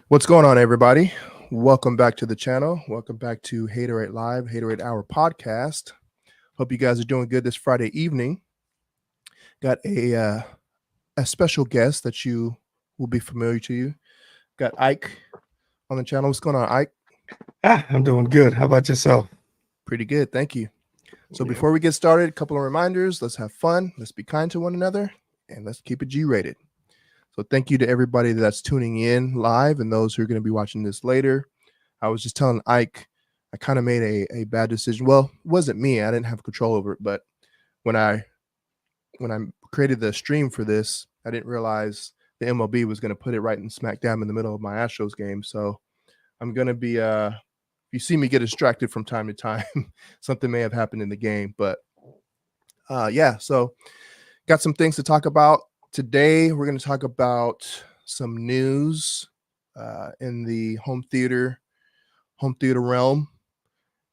What's going on, everybody? Welcome back to the channel. Welcome back to Haterade Live, Haterade Hour podcast. Hope you guys are doing good this Friday evening. Got a special guest that you will be familiar to you. Got Ike on the channel. What's going on, Ike? I'm doing good. How about yourself? Pretty good, thank you. So Yep. before we get started, a couple of reminders. Let's have fun. Let's be kind to one another, and let's keep it G-rated. So thank you to everybody that's tuning in live and those who are going to be watching this later. I was just telling Ike, I kind of made a bad decision. Well, it wasn't me. I didn't have control over it. But when I created the stream for this, I didn't realize the MLB was going to put it right in smack dab in the middle of my Astros game. So I'm going to be, if you see me get distracted from time to time, something may have happened in the game. But yeah, so got some things to talk about. Today, we're going to talk about some news in the home theater realm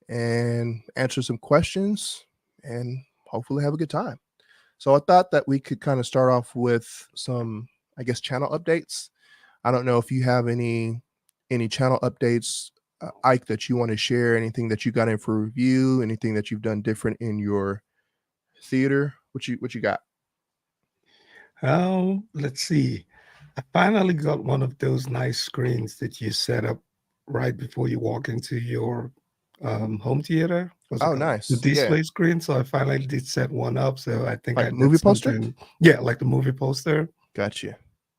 and answer some questions and hopefully have a good time. So I thought that we could kind of start off with some, I guess, channel updates. I don't know if you have any channel updates, Ike, that you want to share, anything that you got in for review, anything that you've done different in your theater. What you got? Let's see. I finally got one of those nice screens that you set up right before you walk into your home theater. What's it Oh, called? The nice. Yeah. display screen. So I finally did set one up. So I think Like I a did movie poster? something. Yeah, like the movie poster. Gotcha.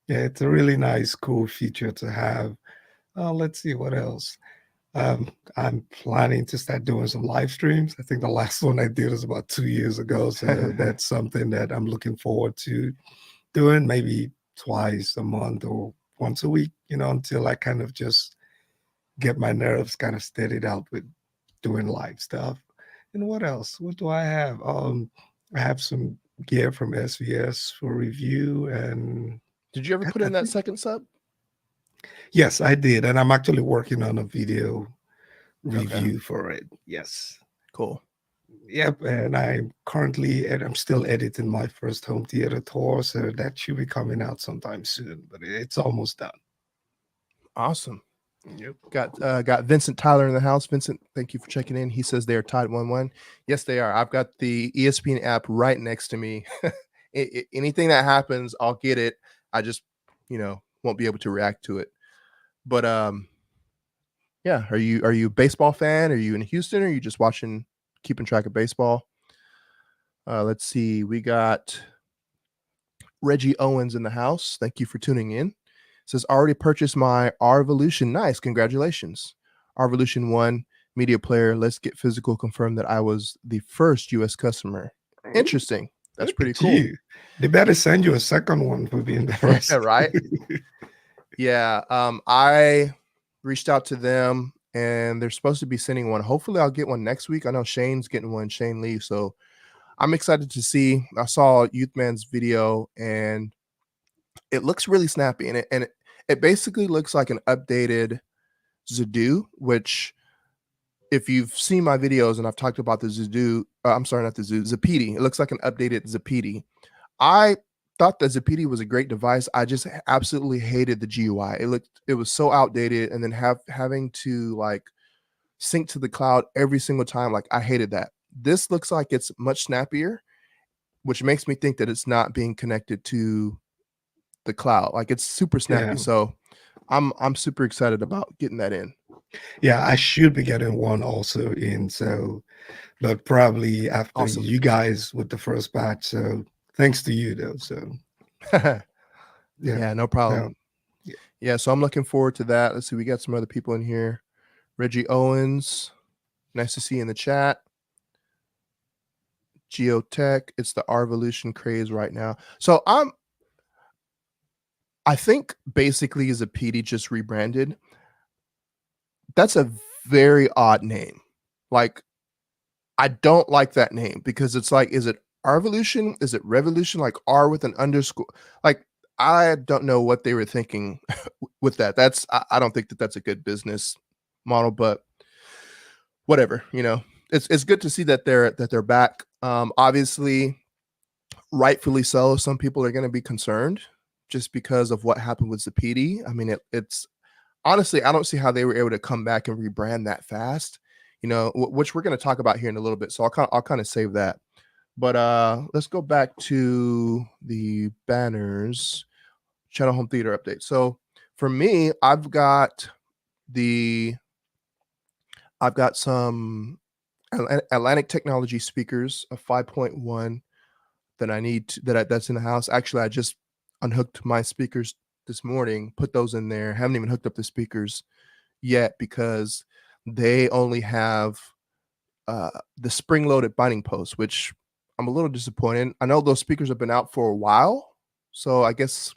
Yeah, it's a really nice, cool feature to have. Let's see what else. I'm planning to start doing some live streams. I think the last one I did was about 2 years ago. So that's something that I'm looking forward to doing, maybe twice a month or once a week, until I kind of just get my nerves kind of steadied out with doing live stuff. And what else? What do I have? I have some gear from SVS for review, and Did you ever put I in that think second sub? yes, I did, and I'm actually working on a video Okay, review for it. Yes. cool. Yep, and I'm still editing my first home theater tour, so that should be coming out sometime soon. But it's almost done. Awesome. Yep. Got Vincent Tyler in the house. Vincent, thank you for checking in. He says they are tied 1-1. Yes, they are. I've got the ESPN app right next to me. Anything that happens, I'll get it. I just, won't be able to react to it. But yeah. Are you a baseball fan? Are you in Houston? Or are you just keeping track of baseball? Let's see. We got Reggie Owens in the house. Thank you for tuning in. Says already purchased my Arvolution. Nice, congratulations. Arvolution 1 media player. Let's get physical. Confirmed that I was the first US customer. Oh, Interesting. That's look pretty at cool. you. They better send you a second one for being the first. Right? Yeah. I reached out to them and they're supposed to be sending one. Hopefully I'll get one next week. I know Shane's getting one, Shane Lee. So I'm excited to see. I saw Youthman's video and it looks really snappy, and it basically looks like an updated Zadoo, which if you've seen my videos and I've talked about the Zadoo, I'm sorry, not the Zadoo, Zapiti. It looks like an updated Zapiti. I thought that Zapiti was a great device. I just absolutely hated the GUI. It was so outdated, and then having to like sync to the cloud every single time. Like I hated that. This looks like it's much snappier, which makes me think that it's not being connected to the cloud. Like it's super snappy. Yeah. So I'm super excited about getting that in. Yeah, I should be getting one also in. So, but probably after Awesome. you guys with the first batch. So thanks to you though. So yeah. Yeah, no Yeah. problem. Yeah, so I'm looking forward to that. Let's see, we got some other people in here. Reggie Owens, nice to see you in the chat. Geotech, it's the Arvolution craze right now. So I think basically Zapiti just rebranded. That's a very odd name. Like I don't like that name because it's like, is it Arvolution? Is it Revolution? Like R with an underscore? Like I don't know what they were thinking with that. I don't think that that's a good business model, but whatever. It's good to see that they're back. Obviously, rightfully so. Some people are going to be concerned just because of what happened with Zapiti. I mean, it's honestly, I don't see how they were able to come back and rebrand that fast, which we're going to talk about here in a little bit. So I'll kind of save that. But let's go back to the banners, channel home theater update. So for me, I've got some Atlantic Technology speakers, a 5.1 that I need that's in the house. Actually, I just unhooked my speakers this morning, put those in there. Haven't even hooked up the speakers yet because they only have the spring-loaded binding post, which I'm a little disappointed. I know those speakers have been out for a while, so I guess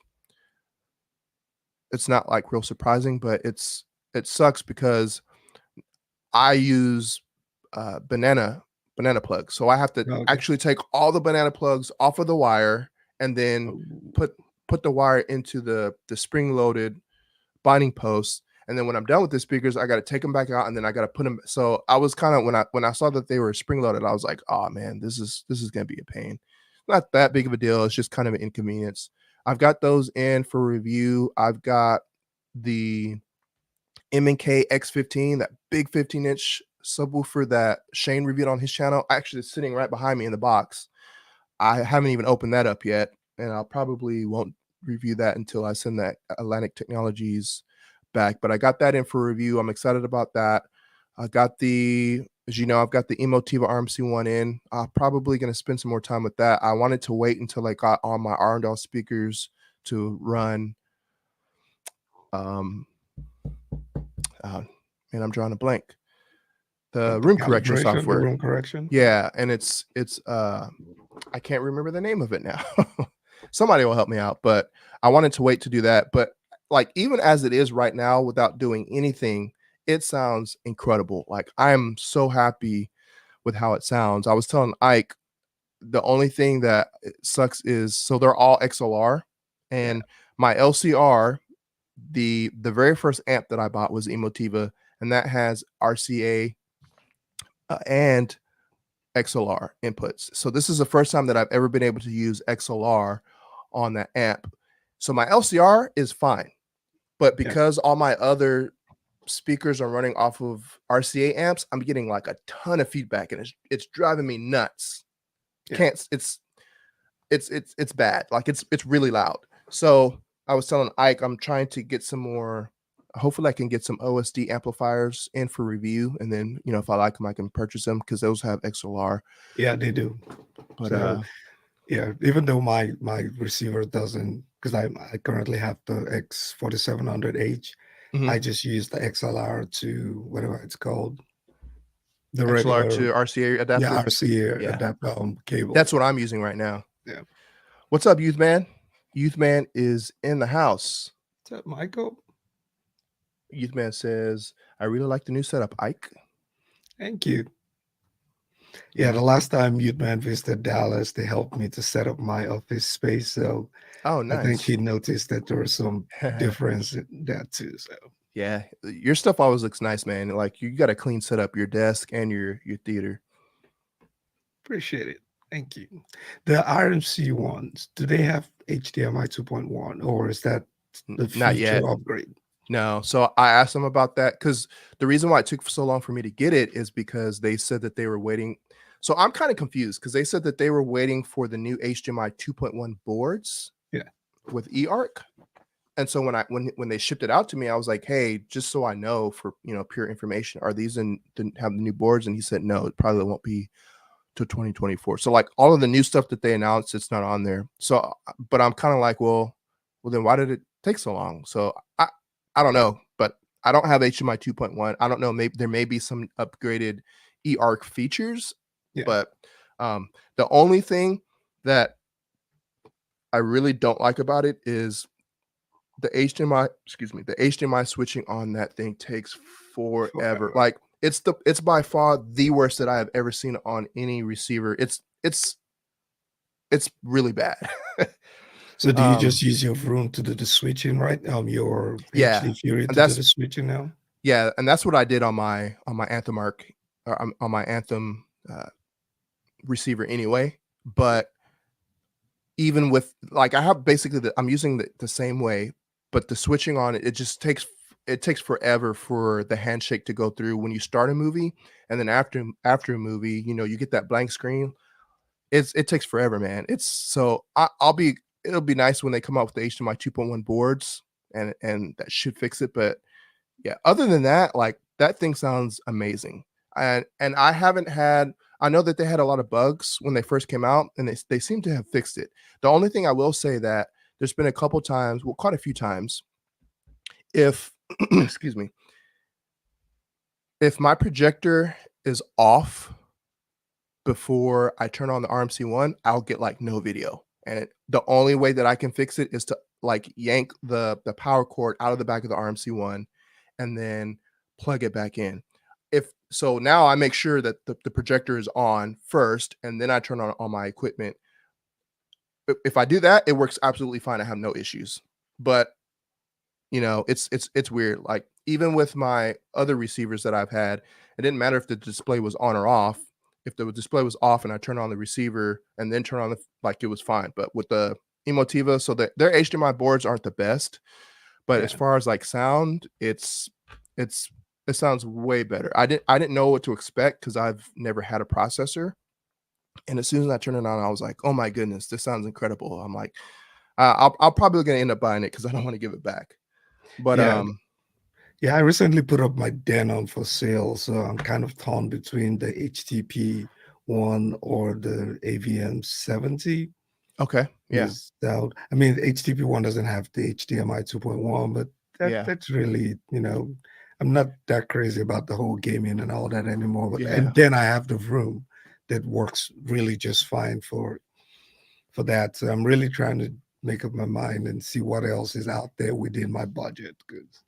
it's not like real surprising, but it sucks because I use banana plugs, so I have to Okay. actually take all the banana plugs off of the wire and then Oh, put the wire into the spring-loaded binding post. And then when I'm done with the speakers, I got to take them back out and then I got to put them. So I was kind of when I saw that they were spring loaded, I was like, oh man, this is going to be a pain. Not that big of a deal. It's just kind of an inconvenience. I've got those in for review. I've got the M&K X15, that big 15-inch subwoofer that Shane reviewed on his channel. Actually, it's sitting right behind me in the box. I haven't even opened that up yet, and I'll probably won't review that until I send that Atlantic Technologies back. But I got that in for review. I'm excited about that. I got as you know, I've got the Emotiva RMC1 in. I'm probably going to spend some more time with that. I wanted to wait until I got all my Arendal speakers to run. And I'm drawing a blank. The room correction software. The room correction. Yeah, and it's I can't remember the name of it now. Somebody will help me out, but I wanted to wait to do that. But like even as it is right now, without doing anything, it sounds incredible. Like I'm so happy with how it sounds. I was telling Ike, the only thing that sucks is so they're all XLR, and my LCR, the very first amp that I bought was Emotiva, and that has RCA and XLR inputs. So this is the first time that I've ever been able to use XLR on that amp. So my LCR is fine, but because all my other speakers are running off of RCA amps, I'm getting like a ton of feedback, and it's driving me nuts. It's bad. Like it's really loud. So I was telling Ike, I'm trying to get some more. Hopefully I can get some OSD amplifiers in for review, and then if I like them, I can purchase them because those have XLR. Yeah, they do. But so, even though my receiver doesn't, because I currently have the X4700H, I just use the XLR to whatever it's called, the XLR regular to RCA adapter. Yeah, RCA adapter cable. That's what I'm using right now. Yeah. What's up, Youth Man? Youth Man is in the house. What's up, Michael? Youth Man says, I really like the new setup, Ike. Thank you. Yeah, the last time Youth Man visited Dallas, they helped me to set up my office space. So nice. I think he noticed that there was some difference in that too. So yeah, your stuff always looks nice, man. Like you got a clean setup, your desk and your theater. Appreciate it. Thank you. The RMC ones, do they have HDMI 2.1 or is that the future upgrade? No. So I asked them about that because the reason why it took so long for me to get it is because they said that they were waiting. So I'm kind of confused because they said that they were waiting for the new HDMI 2.1 boards with eARC. And so when they shipped it out to me, I was like, hey, just so I know for, pure information, are these have the new boards? And he said, no, it probably won't be to 2024. So like all of the new stuff that they announced, it's not on there. So, but I'm kind of like, well, then why did it take so long? So I don't know, but I don't have HDMI 2.1. I don't know. Maybe there may be some upgraded eARC features, but the only thing that I really don't like about it is the HDMI switching on that thing takes forever. Like it's by far the worst that I have ever seen on any receiver. It's really bad. So do you just use your room to do the switching, right? Your HD Fury to do the switching now? Yeah, and that's what I did on my Anthem Arc, on my Anthem receiver anyway. But even with like I have basically I'm using the same way, but the switching on it, it takes forever for the handshake to go through when you start a movie, and then after a movie, you know, you get that blank screen. It takes forever, man. It's so I'll be it'll be nice when they come out with the HDMI 2.1 boards, and that should fix it. But yeah, other than that, like that thing sounds amazing. And I haven't had I know that they had a lot of bugs when they first came out, and they seem to have fixed it. The only thing I will say that there's been a couple times, well, quite a few times, if excuse me, if my projector is off before I turn on the RMC1, I'll get like no video. And the only way that I can fix it is to like yank the power cord out of the back of the RMC1 and then plug it back in. If so, now I make sure that the projector is on first, and then I turn on all my equipment. If I do that, it works absolutely fine. I have no issues. But you know, it's weird. Like even with my other receivers that I've had, it didn't matter if the display was on or off. If the display was off and I turn on the receiver and then turn on like it was fine. But with the Emotiva, so that their HDMI boards aren't the best, but as Yeah. far as like sound, it's it sounds way better. I didn't know what to expect because I've never had a processor. And as soon as I turned it on, I was like, oh my goodness, this sounds incredible. I'm like, I'll probably gonna end up buying it because I don't want to give it back. But Yeah. Yeah, I recently put up my Denon for sale, so I'm kind of torn between the HTP one or the AVM 70. okay, yeah, Is out. I mean, the HTP one doesn't have the HDMI 2.1, but yeah, that's really, I'm not that crazy about the whole gaming and all that anymore. But yeah. and then I have the room that works really just fine for that. So I'm really trying to make up my mind and see what else is out there within my budget. Because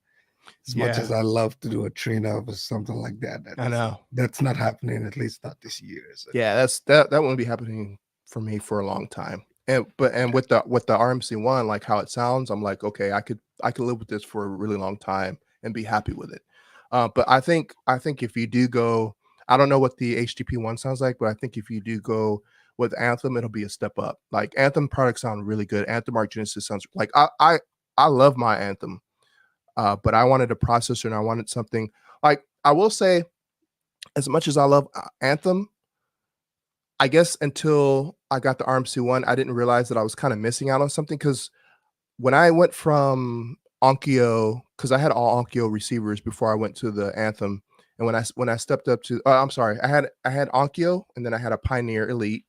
as much Yeah, as I love to do a train up or something like that, I know. that's not happening, at least not this year. So Yeah, that won't be happening for me for a long time. And with the RMC1, like how it sounds, I'm like, okay, I could live with this for a really long time and be happy with it. But I think if you do go, I don't know what the HTP one sounds like, but I think if you do go with Anthem, it'll be a step up. Like Anthem products sound really good. Anthem Arc Genesis sounds like I love my Anthem, but I wanted a processor and I wanted something like I will say, as much as I love Anthem, I guess until I got the RMC1, I didn't realize that I was kind of missing out on something because when I went from Onkyo, because I had all Onkyo receivers before I went to the Anthem, and when I stepped up to, I'm sorry, I had Onkyo and then I had a Pioneer Elite.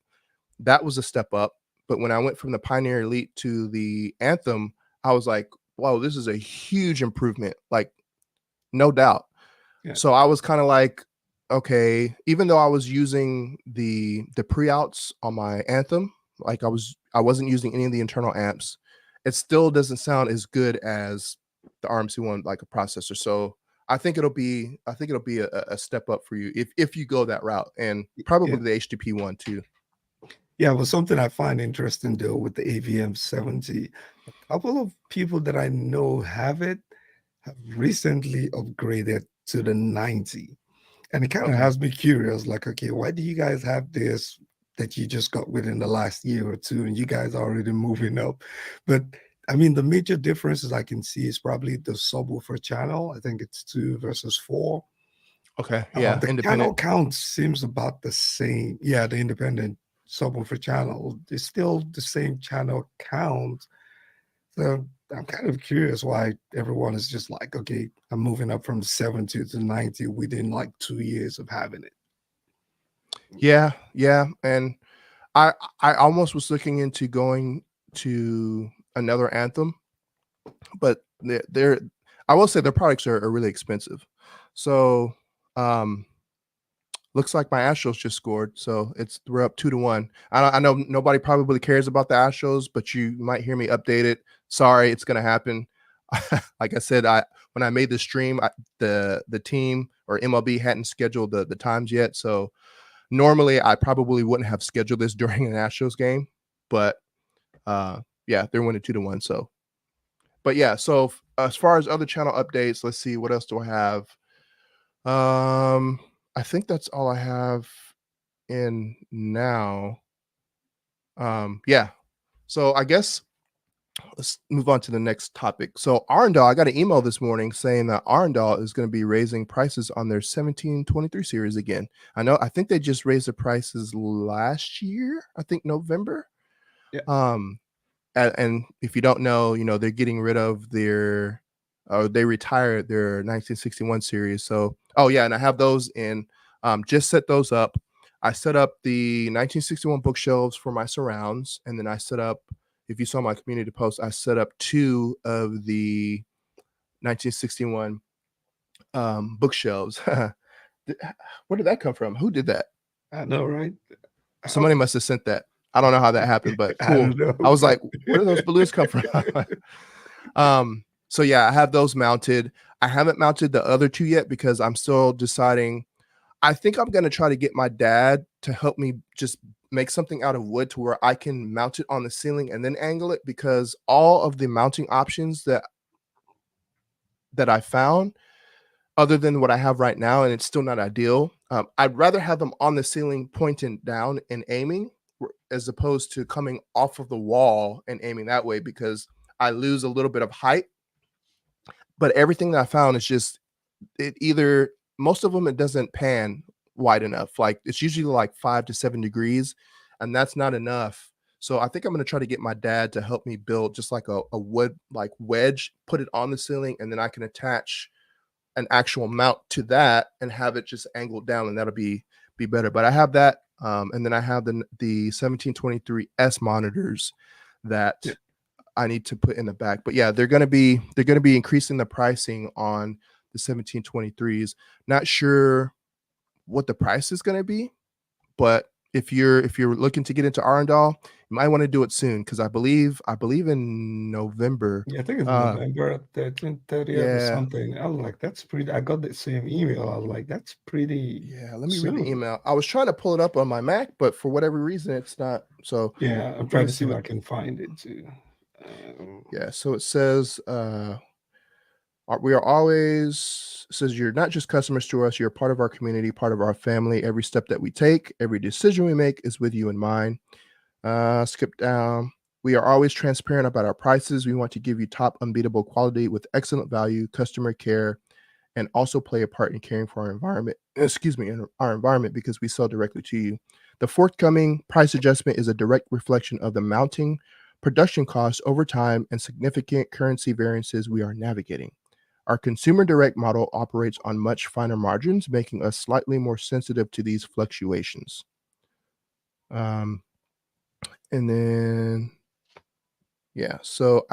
That was a step up, but when I went from the Pioneer Elite to the Anthem, I was like, "Whoa, this is a huge improvement!" Like, no doubt. yeah, So I was kind of like, okay, even though I was using the pre-outs on my Anthem, like I wasn't using any of the internal amps, it still doesn't sound as good as the RMC one like a processor. So I think it'll be a step up for you if you go that route, and yeah. probably the HTTP one too. Yeah, well, something I find interesting though with the AVM 70, a couple of people that I know have recently upgraded to the 90. And it kind of Okay. has me curious, like, okay, why do you guys have this that you just got within the last year or two and you guys are already moving up? But I mean, the major differences I can see is probably the subwoofer channel. I think it's 2 versus 4. Okay. Yeah. The Independent. channel count seems about the same. Yeah, the independent subwoofer channel is still the same channel count. So I'm kind of curious why everyone is just like, okay, I'm moving up from 70 to 90 within like 2 years of having it. Yeah. Yeah. And I I almost was looking into going to another Anthem, but they're I will say their products are really expensive. So um looks like my Astros just scored. So we're up 2-1. I know nobody probably cares about the Astros, but you might hear me update it. Sorry, it's gonna happen. Like I said, I when I made the stream, the team or MLB hadn't scheduled the times yet. So normally I probably wouldn't have scheduled this during an Astros game, but yeah, they're winning 2-1. So but yeah, so as far as other channel updates, let's see what else do I have. I think that's all I have in now. Yeah. So I guess let's move on to the next topic. So Arendal, I got an email this morning saying that Arendal is going to be raising prices on their 1723 series again. I think they just raised the prices last year, I think November. Yeah. And if you don't know, they're getting rid of they retired their 1961 series. So, oh yeah, and I have those in. Just set those up. I set up the 1961 bookshelves for my surrounds, and then I set up. If you saw my community post, I set up 2 of the 1961 bookshelves. Where did that come from? Who did that? I know, right? Somebody must have sent that. I don't know how that happened, but I cool. don't know. I was like, where do those balloons come from? So yeah, I have those mounted. I haven't mounted the other 2 yet because I'm still deciding. I think I'm going to try to get my dad to help me just make something out of wood to where I can mount it on the ceiling and then angle it, because all of the mounting options that I found, other than what I have right now, and it's still not ideal. I'd rather have them on the ceiling pointing down and aiming, as opposed to coming off of the wall and aiming that way, because I lose a little bit of height. But everything that I found is just, most of them, it doesn't pan wide enough. Like, it's usually like 5 to 7 degrees, and that's not enough. So I think I'm going to try to get my dad to help me build just like a wood like wedge, put it on the ceiling, and then I can attach an actual mount to that and have it just angled down, and that'll be better. But I have that, and then I have the 1723 S monitors that I need to put in the back. But yeah, they're going to be increasing the pricing on the 1723s. Not sure what the price is going to be, but if you're looking to get into Arendal, you might want to do it soon, because I believe in November. Yeah, I think it's November 13th, 30th or something. I was like, that's pretty. I got the same email. I was like, that's pretty. Yeah, let me read the email. I was trying to pull it up on my Mac, but for whatever reason, it's not. So yeah, I'm trying to see if I can find it too. Yeah, so it says, we are always, says, you're not just customers to us, you're part of our community, part of our family. Every step that we take, every decision we make is with you in mind. Skip down. We are always transparent about our prices. We want to give you top unbeatable quality with excellent value, customer care, and also play a part in caring for our environment. In our environment, because we sell directly to you. The forthcoming price adjustment is a direct reflection of the mounting production costs over time and significant currency variances we are navigating. Our consumer direct model operates on much finer margins, making us slightly more sensitive to these fluctuations. And then, yeah, so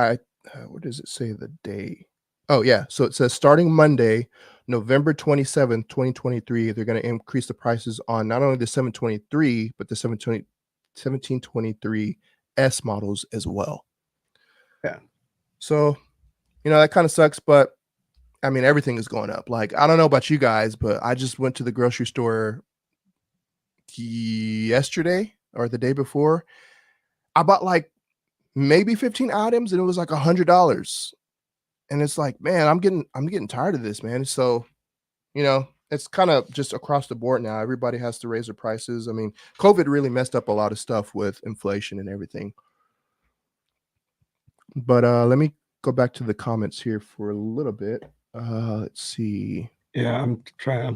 what does it say the day? Oh, yeah, so it says starting Monday, November 27th, 2023, they're going to increase the prices on not only the 723, but the 1723 S models as well. Yeah. So, that kind of sucks, but I mean, everything is going up. Like, I don't know about you guys, but I just went to the grocery store yesterday or the day before. I bought like maybe 15 items, and it was like $100. And it's like, man, I'm getting tired of this, man. So, it's kind of just across the board now. Everybody has to raise their prices. I mean, COVID really messed up a lot of stuff with inflation and everything. But let me go back to the comments here for a little bit. Let's see. Yeah, I'm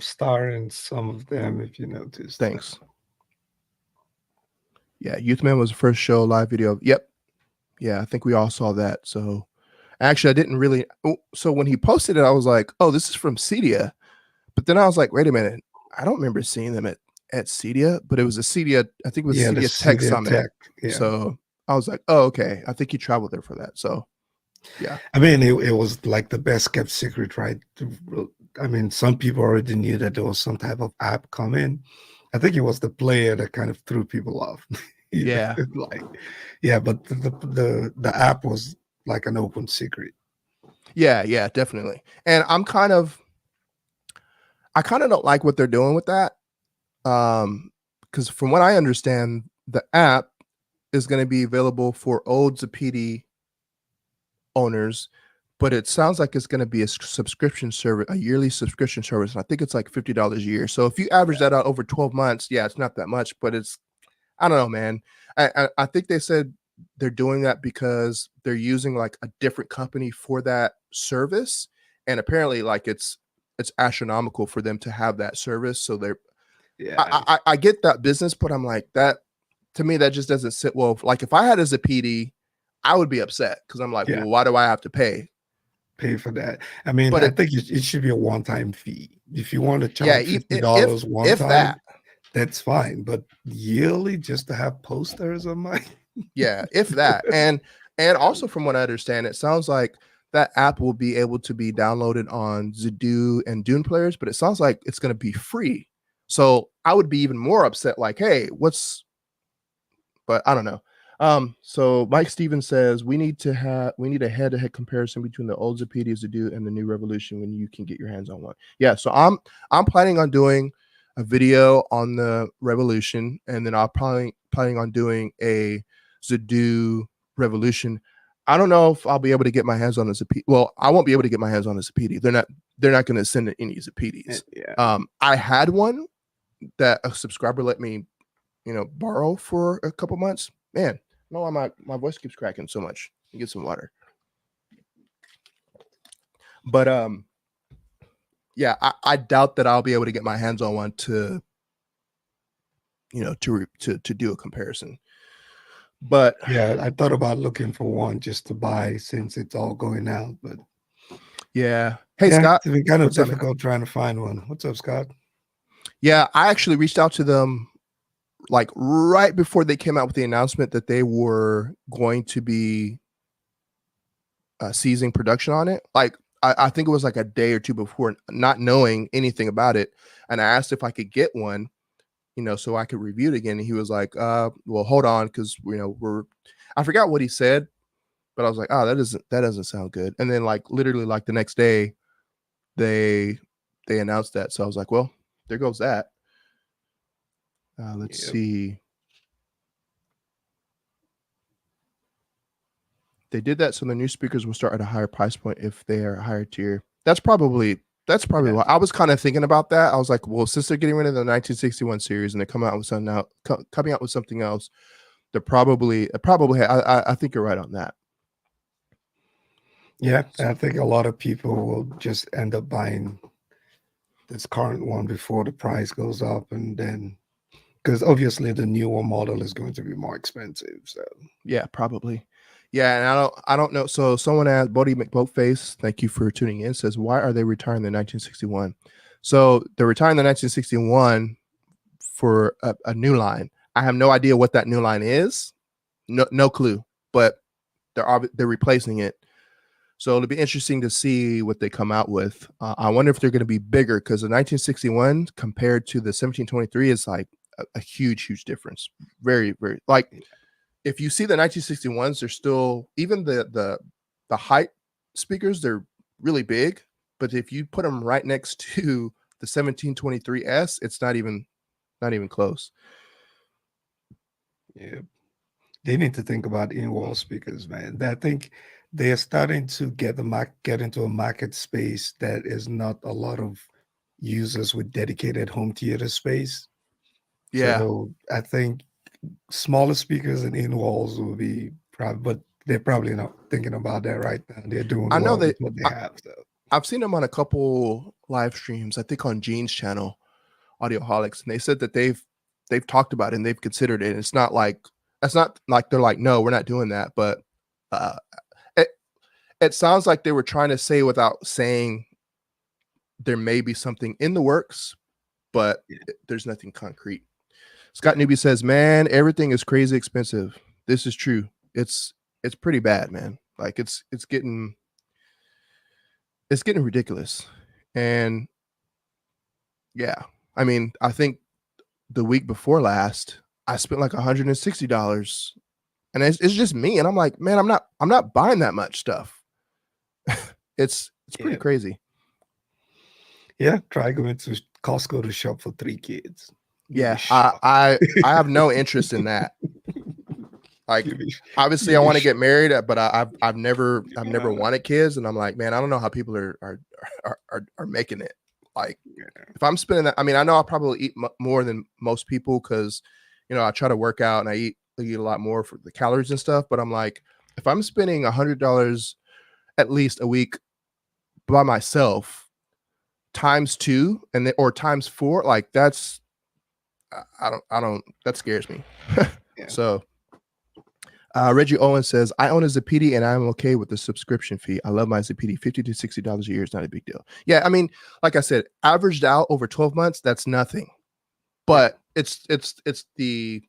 starring some of them, if you noticed. Thanks. Yeah, Youthman was the first show live video. Yep. Yeah, I think we all saw that. So actually, I didn't really. So when he posted it, I was like, oh, this is from Cedia. But then I was like, wait a minute. I don't remember seeing them at Cedia, but it was a Cedia. I think it was Cedia Tech Summit. Yeah. So I was like, oh, okay. I think he traveled there for that. So yeah. I mean, it was like the best kept secret, right? I mean, some people already knew that there was some type of app coming. I think it was the player that kind of threw people off. Yeah. But the app was like an open secret. Yeah, definitely. And I kind of don't like what they're doing with that. Because from what I understand, the app is going to be available for old Zapiti owners, but it sounds like it's going to be a subscription service, a yearly subscription service. And I think it's like $50 a year. So if you average that out over 12 months, yeah, it's not that much, but it's, I don't know, man. I think they said they're doing that because they're using like a different company for that service, and apparently like it's astronomical for them to have that service. So they're Yeah. I get that business, but I'm like, that to me that just doesn't sit well. Like if I had as a PD, I would be upset because I'm like, Yeah. well, why do I have to pay? Pay for that. I mean, But I think it should be a one-time fee. If you want to yeah, charge if $50 one if that, time, that's fine. But yearly, just to have posters on my yeah, if that, and also from what I understand, it sounds like that app will be able to be downloaded on Zadoo and Dune players, but it sounds like it's going to be free. So I would be even more upset. Like, hey, what's? But I don't know. So Mike Stevens says we need a head-to-head comparison between the old Zapiti Zadoo and the new Revolution when you can get your hands on one. Yeah, so I'm planning on doing a video on the Revolution, and then I'll probably planning on doing a Zadoo Revolution. I don't know if I'll be able to get my hands on a Zapiti. Well, I won't be able to get my hands on a Zapiti. They're not going to send any Zapitis. Yeah. I had one that a subscriber let me, borrow for a couple months. Man, no, my voice keeps cracking so much. Get some water. But yeah, I doubt that I'll be able to get my hands on one to do a comparison. But Yeah, I thought about looking for one just to buy since it's all going out. But yeah, hey yeah, Scott, it's been kind of what's up, man? difficult trying to find one. What's up, Scott? Yeah, I actually reached out to them like right before they came out with the announcement that they were going to be ceasing production on it. Like I think it was like a day or two before, not knowing anything about it. And I asked if I could get one, so I could review it again. And he was like, well, hold on, because I forgot what he said, but I was like, oh, that doesn't sound good. And then like literally like the next day, they announced that. So I was like, well, there goes that. Let's see. They did that so the new speakers will start at a higher price point if they are a higher tier. That's probably why I was kind of thinking about that. I was like, well, since they're getting rid of the 1961 series and they're coming out with something else, they're probably I think you're right on that. Yeah, I think a lot of people will just end up buying this current one before the price goes up, and then because obviously the newer model is going to be more expensive. So yeah, probably. Yeah, and I don't know. So someone asked Bodie McBoatface, thank you for tuning in, says, why are they retiring the 1961? So they're retiring the 1961 for a new line. I have no idea what that new line is. No clue, but they're replacing it. So it'll be interesting to see what they come out with. I wonder if they're going to be bigger, because the 1961 compared to the 1723 is like a huge difference. Very, very, like, if you see the 1961s, they're still, even the height speakers, they're really big. But if you put them right next to the 1723S, it's not even close. yeah, they need to think about in-wall speakers, man. I think they are starting to get into a market space that is not a lot of users with dedicated home theater space. Yeah, So I think smaller speakers and in-walls will be probably, but they're probably not thinking about that right now. They're doing I know well that with what they have. So I've seen them on a couple live streams, I think on Gene's channel, Audioholics, and they said that they've talked about it and they've considered it. And it's not like they're like, no, we're not doing that. But it sounds like they were trying to say without saying there may be something in the works, but there's nothing concrete. Scott Newby says, man, everything is crazy expensive. This is true. It's pretty bad, man. Like it's getting ridiculous. And yeah, I mean, I think the week before last, I spent like $160, and it's just me. And I'm like, man, I'm not buying that much stuff. It's pretty crazy. yeah, try going to Costco to shop for 3 kids. Yeah, I have no interest in that. Like, obviously, I want to get married, but I've never wanted kids, and I'm like, man, I don't know how people are making it. Like, if I'm spending that, I mean, I know I'll probably eat more than most people because, I try to work out and I eat eat a lot more for the calories and stuff. But I'm like, if I'm spending $100 at least a week by myself times 2 and then or times 4, like that's I don't that scares me. Yeah. So Reggie Owen says, I own a Zapiti and I'm okay with the subscription fee. I love my Zapiti. $50 to $60 a year is not a big deal. Yeah, I mean, like I said, averaged out over 12 months, that's nothing. But it's the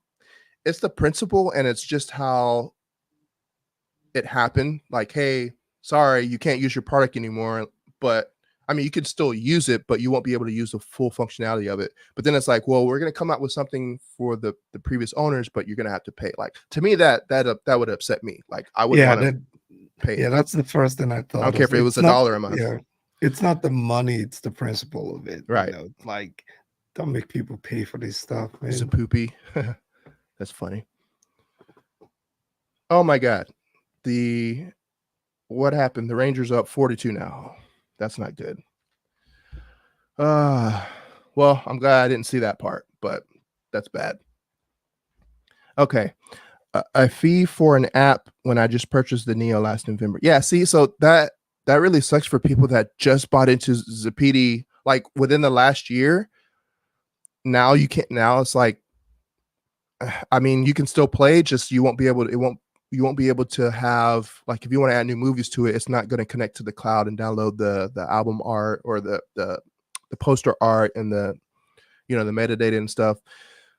principle, and it's just how it happened. Like, hey, sorry, you can't use your product anymore. But I mean, you can still use it, but you won't be able to use the full functionality of it. But then it's like, well, we're going to come out with something for the previous owners, but you're going to have to pay. Like, to me, that would upset me. Like, I wouldn't want to pay. Yeah, that's the first thing I thought. I don't care if it was $1 a month. Yeah, it's not the money; it's the principle of it. Right. You know, like, don't make people pay for this stuff, man. It's a poopy. That's funny. Oh my God. What happened? The Rangers are up 42 now. That's not good. Well, I'm glad I didn't see that part, but that's bad. Okay. A fee for an app when I just purchased the Neo last November. Yeah, see, so that really sucks for people that just bought into Zapiti like within the last year. Now you can't. Now it's like, I mean, you can still play, just you won't be able to. You won't be able to have, like, if you want to add new movies to it, it's not going to connect to the cloud and download the album art or the poster art and the the metadata and stuff.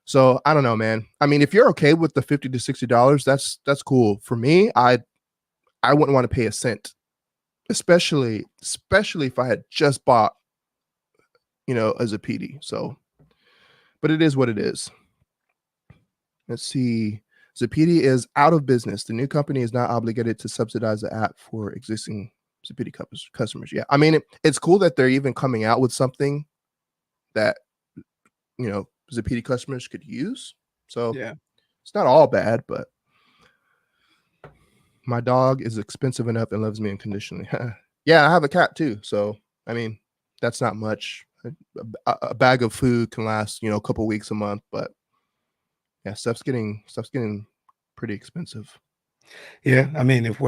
So I don't know, man. I mean, if you're okay with the $50 to $60, that's cool. For me, I wouldn't want to pay a cent, especially if I had just bought as a PD. So, but it is what it is. Let's see. Zapiti is out of business. The new company is not obligated to subsidize the app for existing Zapiti customers. Yeah, I mean, it's cool that they're even coming out with something that Zapiti customers could use. So yeah, it's not all bad, but my dog is expensive enough and loves me unconditionally. Yeah, I have a cat too. So I mean, that's not much. A bag of food can last a couple weeks, a month, but yeah, stuff's getting pretty expensive. Yeah, I mean, if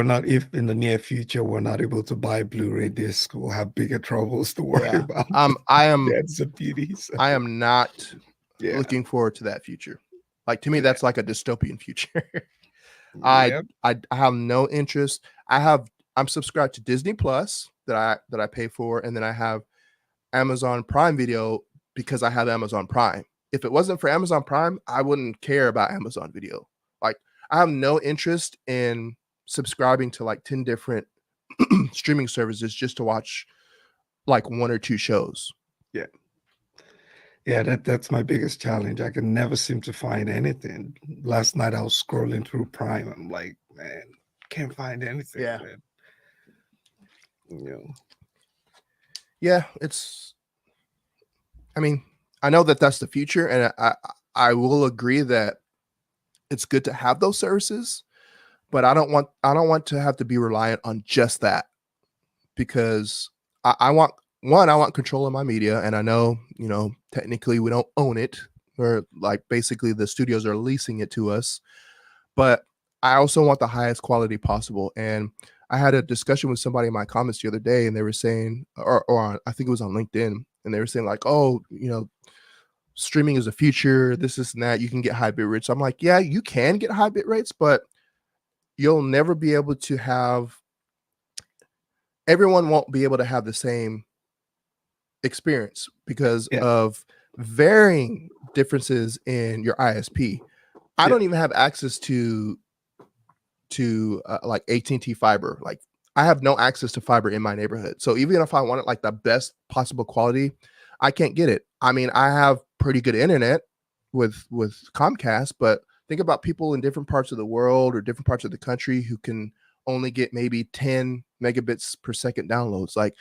in the near future we're not able to buy Blu-ray discs, we'll have bigger troubles to worry about. That's a beauty. So. I am not looking forward to that future. Like, to me, that's like a dystopian future. I have no interest. I'm subscribed to Disney Plus that I pay for, and then I have Amazon Prime Video because I have Amazon Prime. If it wasn't for Amazon Prime, I wouldn't care about Amazon Video. Like, I have no interest in subscribing to like 10 different streaming services just to watch like 1 or 2 shows. Yeah, that's my biggest challenge. I can never seem to find anything. Last night I was scrolling through Prime. I'm like, man, can't find anything. Yeah. Man. Yeah, I mean, I know that that's the future, and I will agree that it's good to have those services, but I don't want to have to be reliant on just that, because I want control of my media, and I know, technically we don't own it, or like basically the studios are leasing it to us, but I also want the highest quality possible. And I had a discussion with somebody in my comments the other day, and they were saying, or I think it was on LinkedIn, and they were saying like, oh, streaming is the future, this and that, you can get high bit rates. I'm like, yeah, you can get high bit rates, but you'll never be able to have, everyone won't be able to have the same experience because of varying differences in your ISP. I don't even have access to like AT&T fiber. Like, I have no access to fiber in my neighborhood. So even if I wanted like the best possible quality, I can't get it. I mean, I have pretty good internet with Comcast, but think about people in different parts of the world or different parts of the country who can only get maybe 10 megabits per second downloads. Like,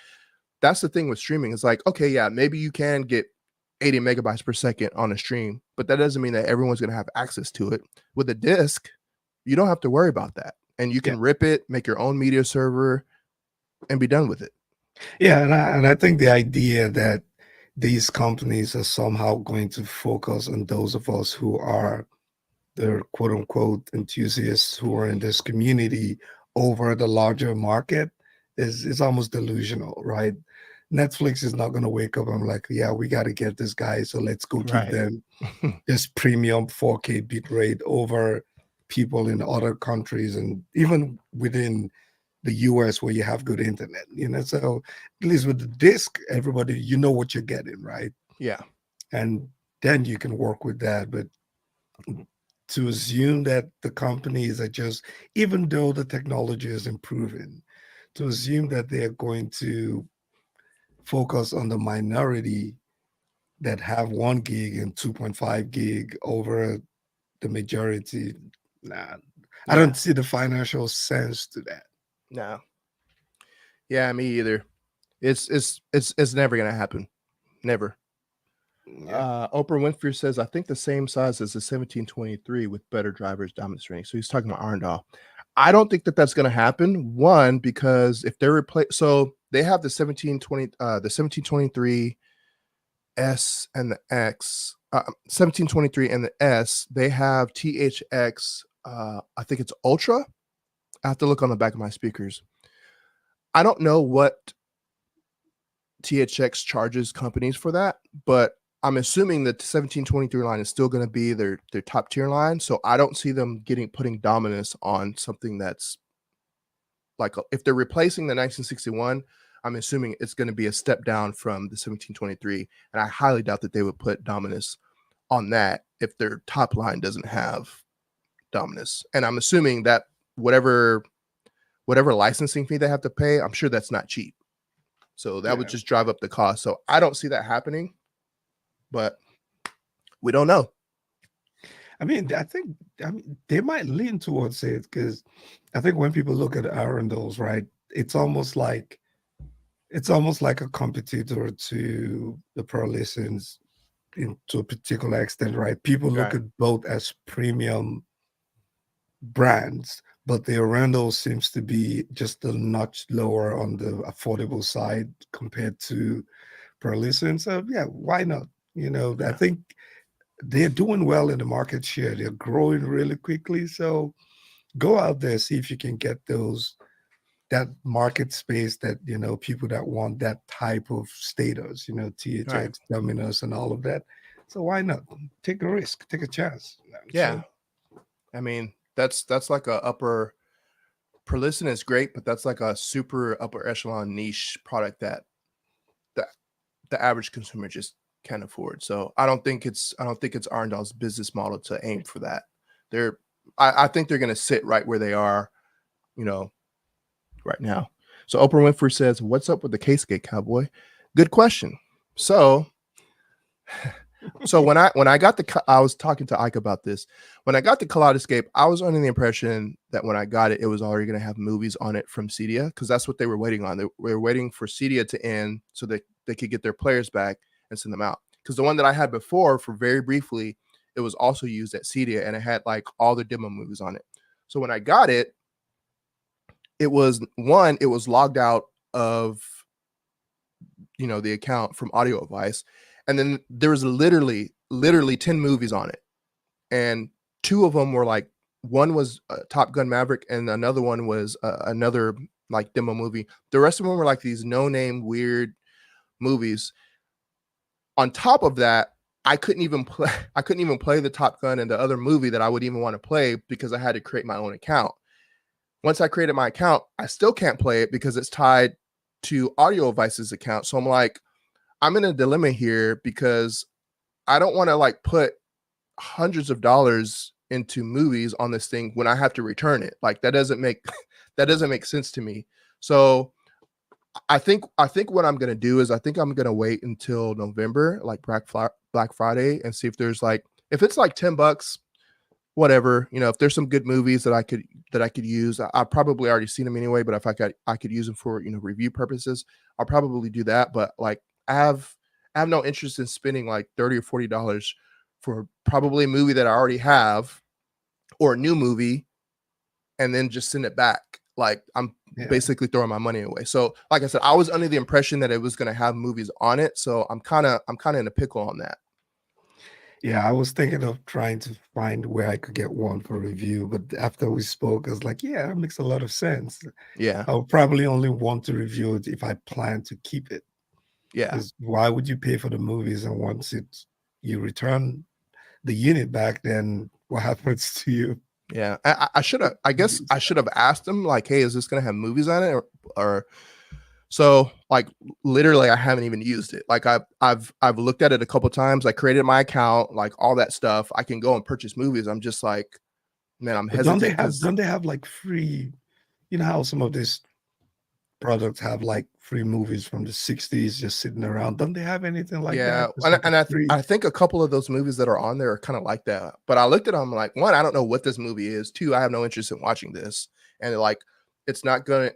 that's the thing with streaming. It's like, okay, yeah, maybe you can get 80 megabytes per second on a stream, but that doesn't mean that everyone's going to have access to it. With a disc, you don't have to worry about that. And you can rip it, make your own media server, and be done with it. Yeah, and I think the idea that these companies are somehow going to focus on those of us who are the quote unquote enthusiasts who are in this community over the larger market is almost delusional, right? Netflix is not going to wake up and like, yeah, we got to get this guy, so let's go give Right. them this premium 4K bit rate over people in other countries and even within the US where you have good internet, you know. So at least with the disc, everybody, you know what you're getting, right? Yeah. And then you can work with that. But to assume that the companies are just, even though the technology is improving, to assume that they are going to focus on the minority that have 1 gig and 2.5 gig over the majority, nah, I Yeah. don't see the financial sense to that. No. Yeah, me either. It's never gonna happen. Never. Yeah. Oprah Winfrey says, I think the same size as the 1723 with better drivers demonstrating. So he's talking about Arendal. I don't think that that's going to happen. One, because if they're so they have the 1723 S and the X, 1723 and the S. They have THX. I think it's Ultra. I have to look on the back of my speakers. I don't know what THX charges companies for that, but I'm assuming that the 1723 line is still going to be their top tier line. So I don't see them putting dominance on something that's like if they're replacing the 1961. I'm assuming it's going to be a step down from the 1723, and I highly doubt that they would put dominance on that if their top line doesn't have dominance. And I'm assuming that whatever licensing fee they have to pay, I'm sure that's not cheap. So that would Yeah. just drive up the cost. So I don't see that happening, but we don't know. I mean, they might lean towards it because I think when people look at Arendals, right, it's almost like a competitor to the Pearlissons to a particular extent, right? People look Right. at both as premium brands, but the Arendal seems to be just a notch lower on the affordable side compared to Pearlissons. So yeah, why not? You know, I Yeah. think they're doing well in the market share. They're growing really quickly. So go out there, see if you can get that market space that, you know, people that want that type of status, you know, Right. THX, Dominus, and all of that. So why not take a risk, take a chance? Yeah. So I mean, that's like a upper Perlisson is great, but that's like a super upper echelon niche product that the the average consumer just can't afford. So I don't think it's Arendal's business model to aim for that. They're I think they're gonna sit right where they are, you know, right now. So Oprah Winfrey says, "What's up with the K-Skate cowboy?" Good question. So when I got I was talking to Ike about this. When I got the Kaleidescape, I was under the impression that when I got it, it was already going to have movies on it from Cedia because that's what they were waiting on. They were waiting for Cedia to end so that they could get their players back and send them out. Because the one that I had before, for very briefly, it was also used at Cedia and it had like all the demo movies on it. So when I got it, it was logged out of the account from Audio Advice, and then there was literally 10 movies on it, and two of them were like, one was Top Gun Maverick and another one was another like demo movie. The rest of them were like these no name weird movies. On top of that, I couldn't even play the Top Gun and the other movie that I would even want to play because I had to create my own account. Once I created my account, I still can't play it because it's tied to Audio Advice's account. So I'm like, I'm in a dilemma here because I don't want to like put hundreds of dollars into movies on this thing when I have to return it. Like that doesn't make that doesn't make sense to me. So I think what I'm gonna do is I think I'm gonna wait until November, like Black Friday, and see if there's like if it's like $10, whatever, if there's some good movies that I could use. I've probably already seen them anyway, but if I could use them for review purposes, I'll probably do that. But like I have no interest in spending like $30 or $40 for probably a movie that I already have or a new movie and then just send it back. Like I'm basically throwing my money away. So like I said, I was under the impression that it was going to have movies on it. So I'm kind of in a pickle on that. Yeah, I was thinking of trying to find where I could get one for review, but after we spoke, I was like, yeah, that makes a lot of sense. Yeah, I'll probably only want to review it if I plan to keep it. yeah, Because why would you pay for the movies and once you return the unit back, then what happens to you? yeah. I should have. I guess I should have asked them like, "Hey, is this gonna have movies on it?" Or so like literally, I haven't even used it. Like I've looked at it a couple times. I created my account, like all that stuff. I can go and purchase movies. I'm just like, man, I'm But hesitant because don't they have like free, you know how some of these products have like free movies from the 60s just sitting around? Don't they have anything like yeah, that? It's like a free. I think a couple of those movies that are on there are kind of like that. But I looked at them like, one, I don't know what this movie is. Two, I have no interest in watching this, and like, it's not gonna.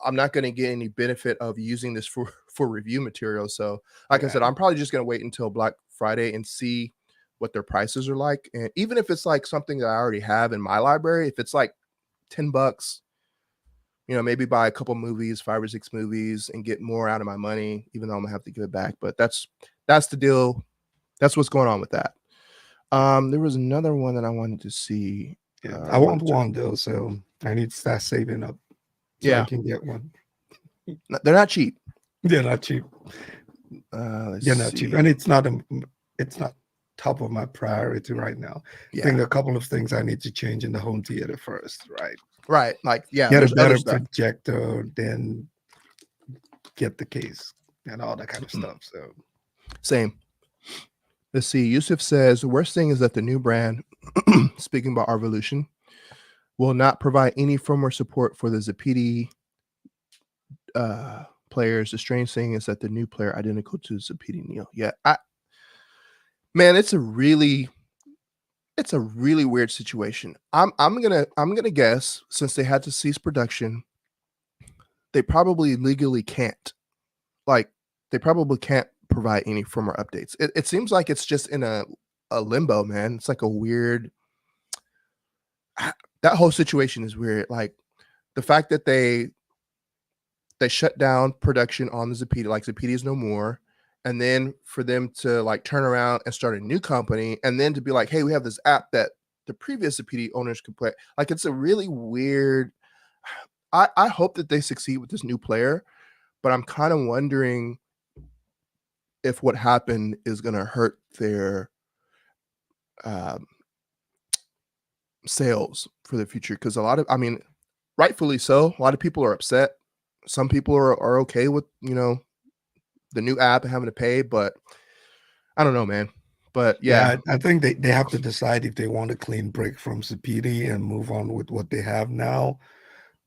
I'm not gonna get any benefit of using this for for review material. So, like I Yeah. said, I'm probably just gonna wait until Black Friday and see what their prices are like. And even if it's like something that I already have in my library, if it's like $10, maybe buy a couple movies, 5 or 6 movies, and get more out of my money, even though I'm gonna have to give it back. But that's the deal. That's what's going on with that. There was another one that I wanted to see. Yeah. I I want wanted to, one though, so I need to start saving up so I yeah, can get one. they're not cheap. They're not cheap. Let's They're not cheap. see. And it's not top of my priority right now. I Yeah, think a couple of things I need to change in the home theater first, right? right. Like, yeah, Get a there's other better stuff. projector, then get the case and all that kind of stuff. So Same. Let's see. Yusuf says the worst thing is that the new brand, speaking about Arvolution, will not provide any firmware support for the Zapiti players. The strange thing is that the new player identical to Zapiti Neo. Yeah, man, it's a really weird situation. I'm gonna guess since they had to cease production, they probably legally can't. Like they probably can't provide any firmware updates. It seems like it's just in a limbo, man. It's like a weird. That whole situation is weird. Like the fact that they shut down production on the Zapiti, like Zapiti is no more. And then for them to like turn around and start a new company, and then to be like, hey, we have this app that the previous Zapiti owners could play. Like it's a really weird. I hope that they succeed with this new player, but I'm kind of wondering if what happened is going to hurt their um, sales for the future. Because I mean, rightfully so. A lot of people are upset. Some people are okay with the new app and having to pay, but I don't know, man. But yeah, yeah, I think they have to decide if they want a clean break from Zapiti and move on with what they have now,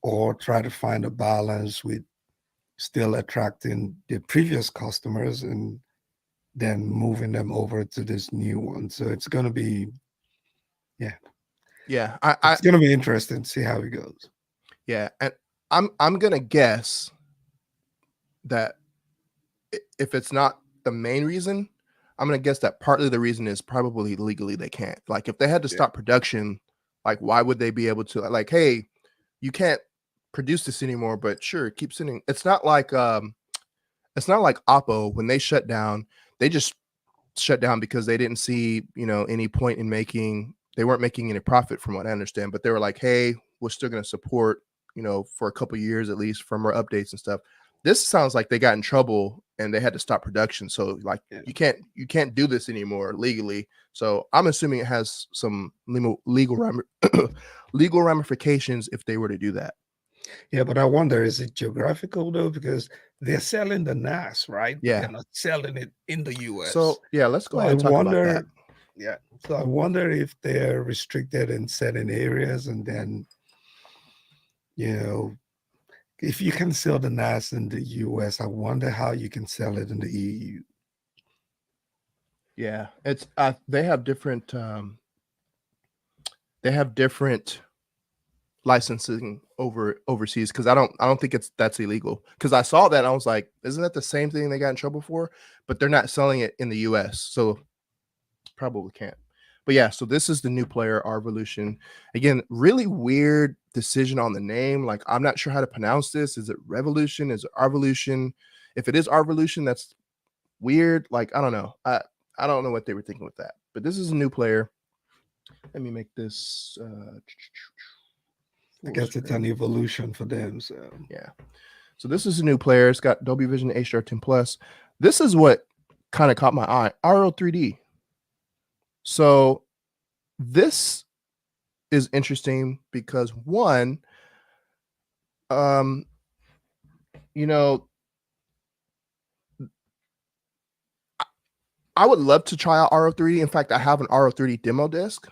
or try to find a balance with still attracting the previous customers and then moving them over to this new one. So it's going to be, yeah, yeah, it's going to be interesting to see how it goes. yeah, and I'm gonna guess that if it's not the main reason, I'm gonna guess that partly the reason is probably legally they can't. Like if they had to Yeah. stop production, like why would they be able to? Like, hey, you can't produce this anymore, but sure, keep sending. It's not like Oppo when they shut down, they just shut down because they didn't see, any point in they weren't making any profit from what I understand, but they were like, hey, we're still going to support, for a couple years at least firmware updates and stuff. This sounds like they got in trouble and they had to stop production. So like Yeah. you can't do this anymore legally. So I'm assuming it has some legal ramifications if they were to do that. Yeah, but I wonder, is it geographical though? Because they're selling the NAS, right? But they're Yeah. not selling it in the US. So yeah, let's go So ahead I and talk about that. wonder, yeah. So I wonder if they're restricted in certain areas, and then, you know, if you can sell the NAS in the US, I wonder how you can sell it in the EU. Yeah, it's they have different licensing overseas because I don't think that's illegal. Because I saw that and I was like, isn't that the same thing they got in trouble for? But they're not selling it in the US, so probably can't. But yeah, so this is the new player, Arvolution. Again, really weird decision on the name. Like, I'm not sure how to pronounce this. Is it Revolution? Is it Arvolution? If it is Arvolution, that's weird. Like, I don't know. I don't know what they were thinking with that. But this is a new player. Let me make this I guess it's an evolution for them. So yeah. So this is a new player. It's got Dolby Vision HDR10 Plus. This is what kind of caught my eye. RO3D. So this is interesting because one, you know, I would love to try out RO3D. In fact, I have an RO3D demo disc.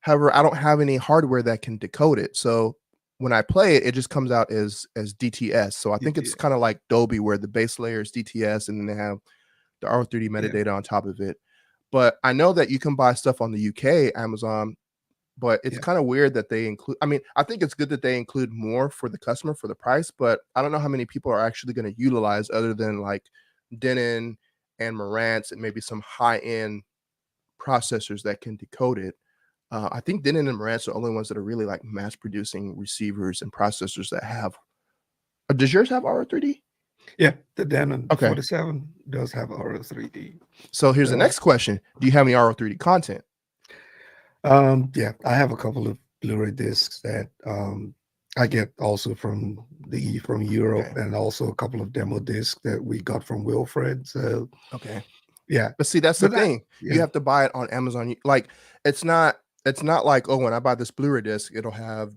However, I don't have any hardware that can decode it. So when I play it, it just comes out as DTS. So I think it's kind of like Dolby, where the base layer is DTS, and then they have the RO3D metadata on top of it. But I know that you can buy stuff on the UK Amazon, but it's kind of weird that they include. I mean, I think it's good that they include more for the customer for the price, but I don't know how many people are actually going to utilize other than like Denon and Marantz and maybe some high-end processors that can decode it. I think Denon and Marantz are the only ones that are really like mass producing receivers and processors that have. Does yours have RO3D? Yeah, the Denon 47 does have RO3D. So here's the next question: do you have any RO3D content? Yeah, I have a couple of Blu-ray discs that I get also from Europe, and also a couple of demo discs that we got from Wilfred. So yeah, but see, that's the thing. You have to buy it on Amazon. Like it's not like, oh, when I buy this Blu-ray disc, it'll have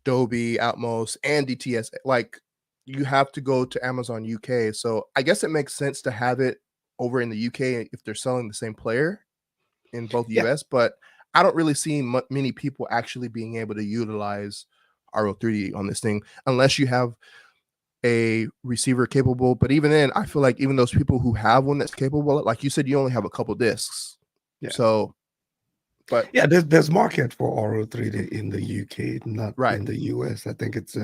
Dolby Atmos and DTS. Like you have to go to Amazon UK. So I guess it makes sense to have it over in the UK if they're selling the same player in both US, but I don't really see many people actually being able to utilize RO3D on this thing unless you have a receiver capable. But even then, I feel like even those people who have one that's capable, like you said, you only have a couple discs. So, but yeah, there's market for RO3D in the UK, not in the US. I think it's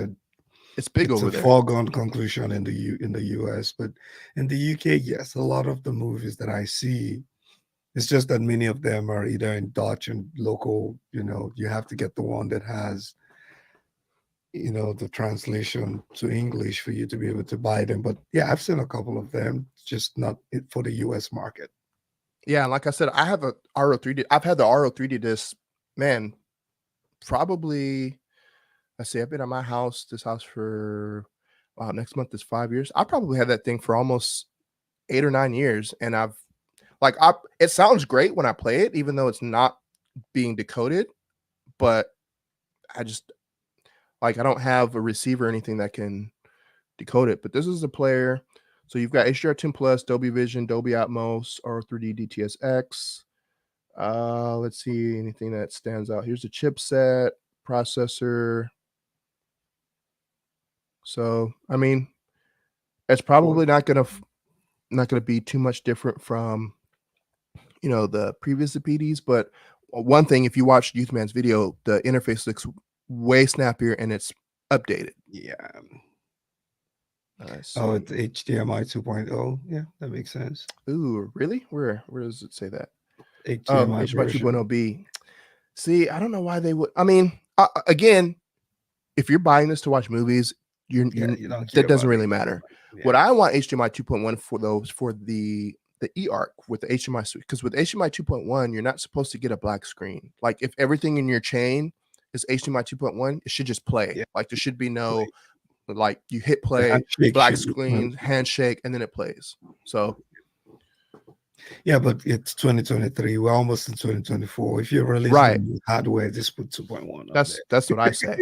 big over there. Foregone conclusion in the US, but in the UK, yes, a lot of the movies that I see, it's just that many of them are either in Dutch and local. You have to get the one that has the translation to English for you to be able to buy them. But yeah, I've seen a couple of them, just not for the US market. Yeah, like I said, I have a RO3D. I've had the RO3D disc, man, probably, let's see, I've been at my house, this house for, wow, next month is 5 years. I probably had that thing for almost 8 or 9 years. And it sounds great when I play it, even though it's not being decoded, but I don't have a receiver or anything that can decode it. But this is the player. So you've got HDR10 Plus, Dolby Vision, Dolby Atmos, RO3D DTSX. Let's see anything that stands out. Here's the chipset, processor. So I mean, it's probably not gonna be too much different from the previous Zapitis. But one thing, if you watch Youthman's video, the interface looks way snappier and it's updated. Yeah. Oh, it's HDMI 2.0. Yeah, that makes sense. Ooh, really? Where does it say that? HDMI HDMI 2.0B. See, I don't know why they would. I mean, again, if you're buying this to watch movies, that doesn't really matter. What I want HDMI 2.1 for the eARC with the HDMI, because with HDMI 2.1, you're not supposed to get a black screen. Like if everything in your chain is HDMI 2.1, it should just play. Like there should be no, like you hit play, black screen, handshake, and then it plays. So yeah, but it's 2023. We're almost in 2024. If you're releasing new hardware, just put 2.1 on there. That's what I say.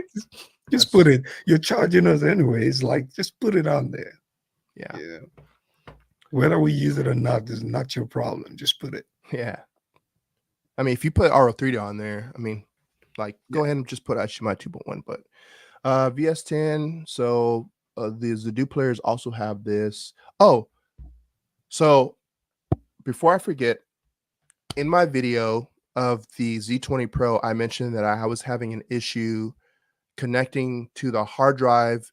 Just put it. You're charging us anyways. Like just put it on there. Yeah. Whether we use it or not is not your problem. Just put it. Yeah. I mean, if you put RO3D on there, I mean, like go ahead and just put HDMI 2.1. But VS10. So the Zappiti players also have this. Oh, so before I forget, in my video of the Z20 Pro, I mentioned that I was having an issue connecting to the hard drive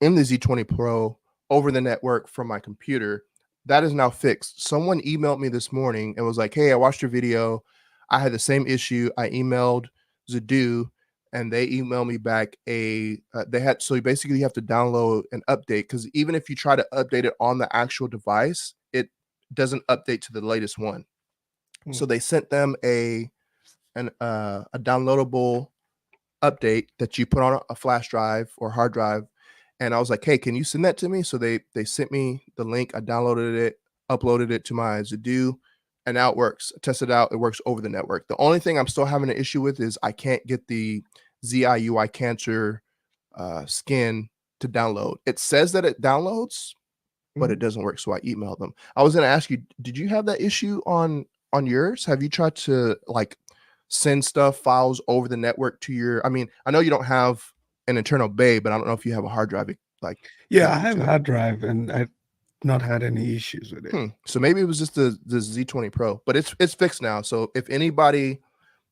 in the Z20 Pro over the network from my computer. That is now fixed. Someone emailed me this morning and was like, hey, I watched your video. I had the same issue. I emailed Zappiti and they emailed me back so basically you have to download an update, because even if you try to update it on the actual device, it doesn't update to the latest one. So they sent them a downloadable update that you put on a flash drive or hard drive. And I was like, hey, can you send that to me? So they sent me the link. I downloaded it, uploaded it to my Zappiti, and now it works. I tested it out. It works over the network. The only thing I'm still having an issue with is I can't get the ZIUI Cancer skin to download. It says that it downloads, but it doesn't work. So I emailed them. I was going to ask you, did you have that issue on yours? Have you tried to like send files over the network to your? I mean, I know you don't have an internal bay, but I don't know if you have a hard drive like Yeah, I have a hard drive, and I've not had any issues with it. So maybe it was just the Z20 Pro, but it's fixed now. So if anybody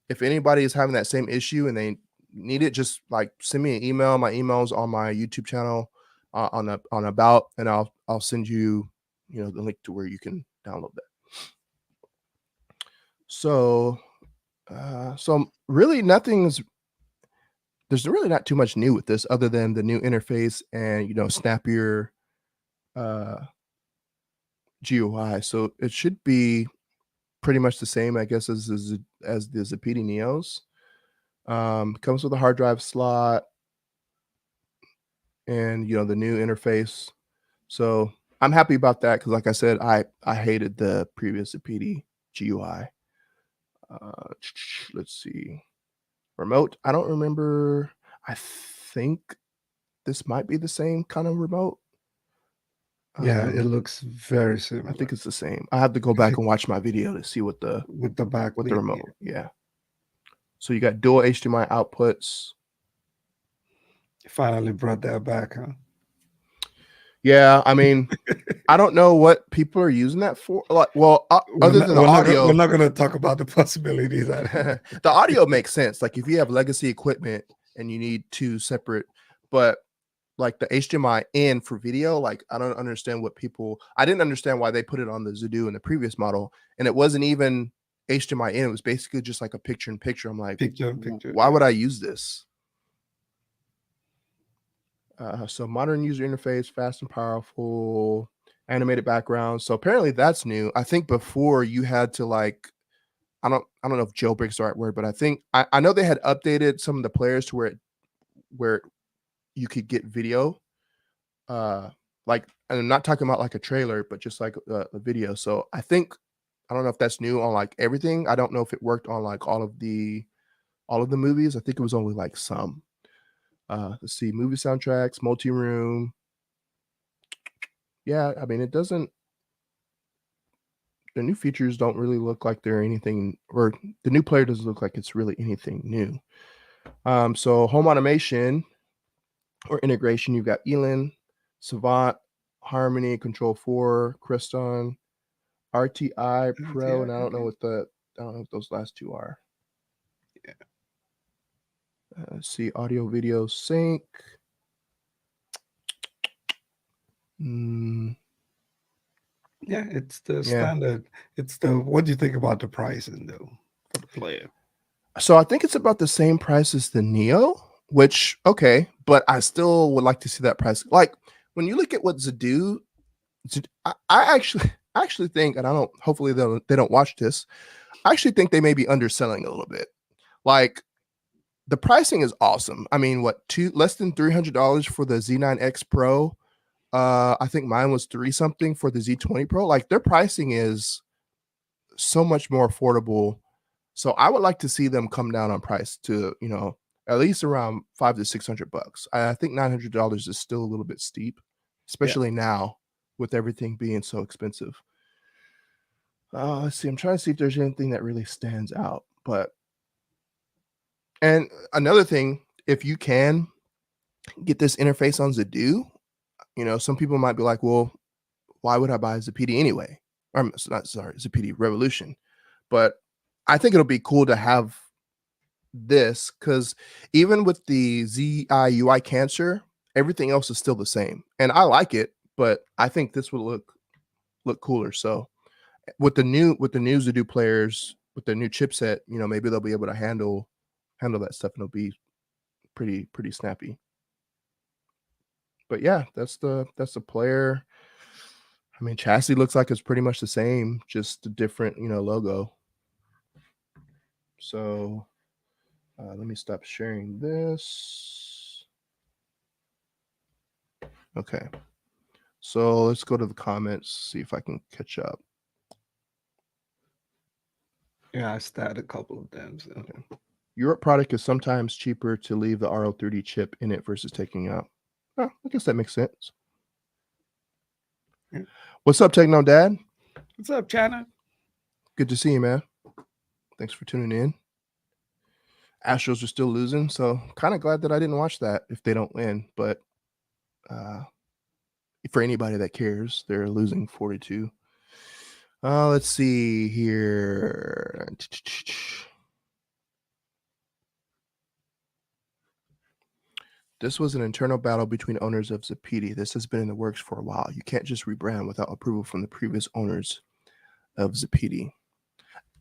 is having that same issue and they need it, just like send me an email. My email's on my YouTube channel on about, and I'll send you the link to where you can download that. So really there's really not too much new with this other than the new interface and snappier GUI. So it should be pretty much the same, I guess, as the Zapiti Neos. Comes with a hard drive slot and the new interface. So I'm happy about that because, like I said, I hated the previous Zapiti GUI. Let's see. Remote. I don't remember. I think this might be the same kind of remote. Yeah, it looks very similar. I think it's the same. I have to go back and watch my video to see what the remote. Yeah. So you got dual HDMI outputs. You finally brought that back, huh? Yeah, I mean, I don't know what people are using that for. Like, well, other than the audio, we're not going to talk about the possibilities. The audio makes sense. Like if you have legacy equipment and you need two separate, but like the HDMI in for video, like I don't understand I didn't understand why they put it on the Zappiti in the previous model, and it wasn't even HDMI in. It was basically just like a picture in picture. I'm like, picture. Why would I use this? So modern user interface, fast and powerful, animated background. So apparently that's new. I think before you had to like, I don't know if jailbreak's the right word, but I think I know they had updated some of the players to where you could get video. Like, and I'm not talking about like a trailer, but just like a video. So I don't know if that's new on like everything. I don't know if it worked on like all of the movies. I think it was only like some. Let's see, movie soundtracks, multi-room. Yeah, I mean, the new features don't really look like they're anything, or the new player doesn't look like it's really anything new. So home automation or integration, you've got E11, Savant, Harmony, Control 4, Creston, RTI Pro, and I don't know what those last two are. Yeah. See, audio video sync. Yeah, it's the standard. It's what do you think about the pricing though for the player? So I think it's about the same price as the Neo, which okay, but I still would like to see that price. Like when you look at what Zappiti, I actually think, and I don't. Hopefully they don't watch this. I actually think they may be underselling a little bit. Like the pricing is awesome. I mean, less than $300 for the Z9X Pro. I think mine was $3 something for the Z20 Pro. Like their pricing is so much more affordable. So I would like to see them come down on price to, at least around $500 to $600. I think $900 is still a little bit steep, especially now with everything being so expensive. Let's see. I'm trying to see if there's anything that really stands out. And another thing, if you can get this interface on Zappiti, some people might be like, well, why would I buy Zapiti anyway? Or Zapiti Revolution. But I think it'll be cool to have this because even with the ZIUI Cancer, everything else is still the same. And I like it, but I think this would look cooler. So with the new Zappiti players, with the new chipset, maybe they'll be able to handle that stuff and it'll be pretty snappy. But yeah, that's the player. I mean, chassis looks like it's pretty much the same, just a different, logo. So let me stop sharing this. Okay. So let's go to the comments, see if I can catch up. Yeah, I started a couple of them. So. Okay. Your product is sometimes cheaper to leave the RL30 chip in it versus taking out. Oh, I guess that makes sense. Yeah. What's up, Techno Dad? What's up, China? Good to see you, man. Thanks for tuning in. Astros are still losing, so kind of glad that I didn't watch that if they don't win. But for anybody that cares, they're losing 4-2. Let's see here. This was an internal battle between owners of Zapiti. This has been in the works for a while. You can't just rebrand without approval from the previous owners of Zapiti.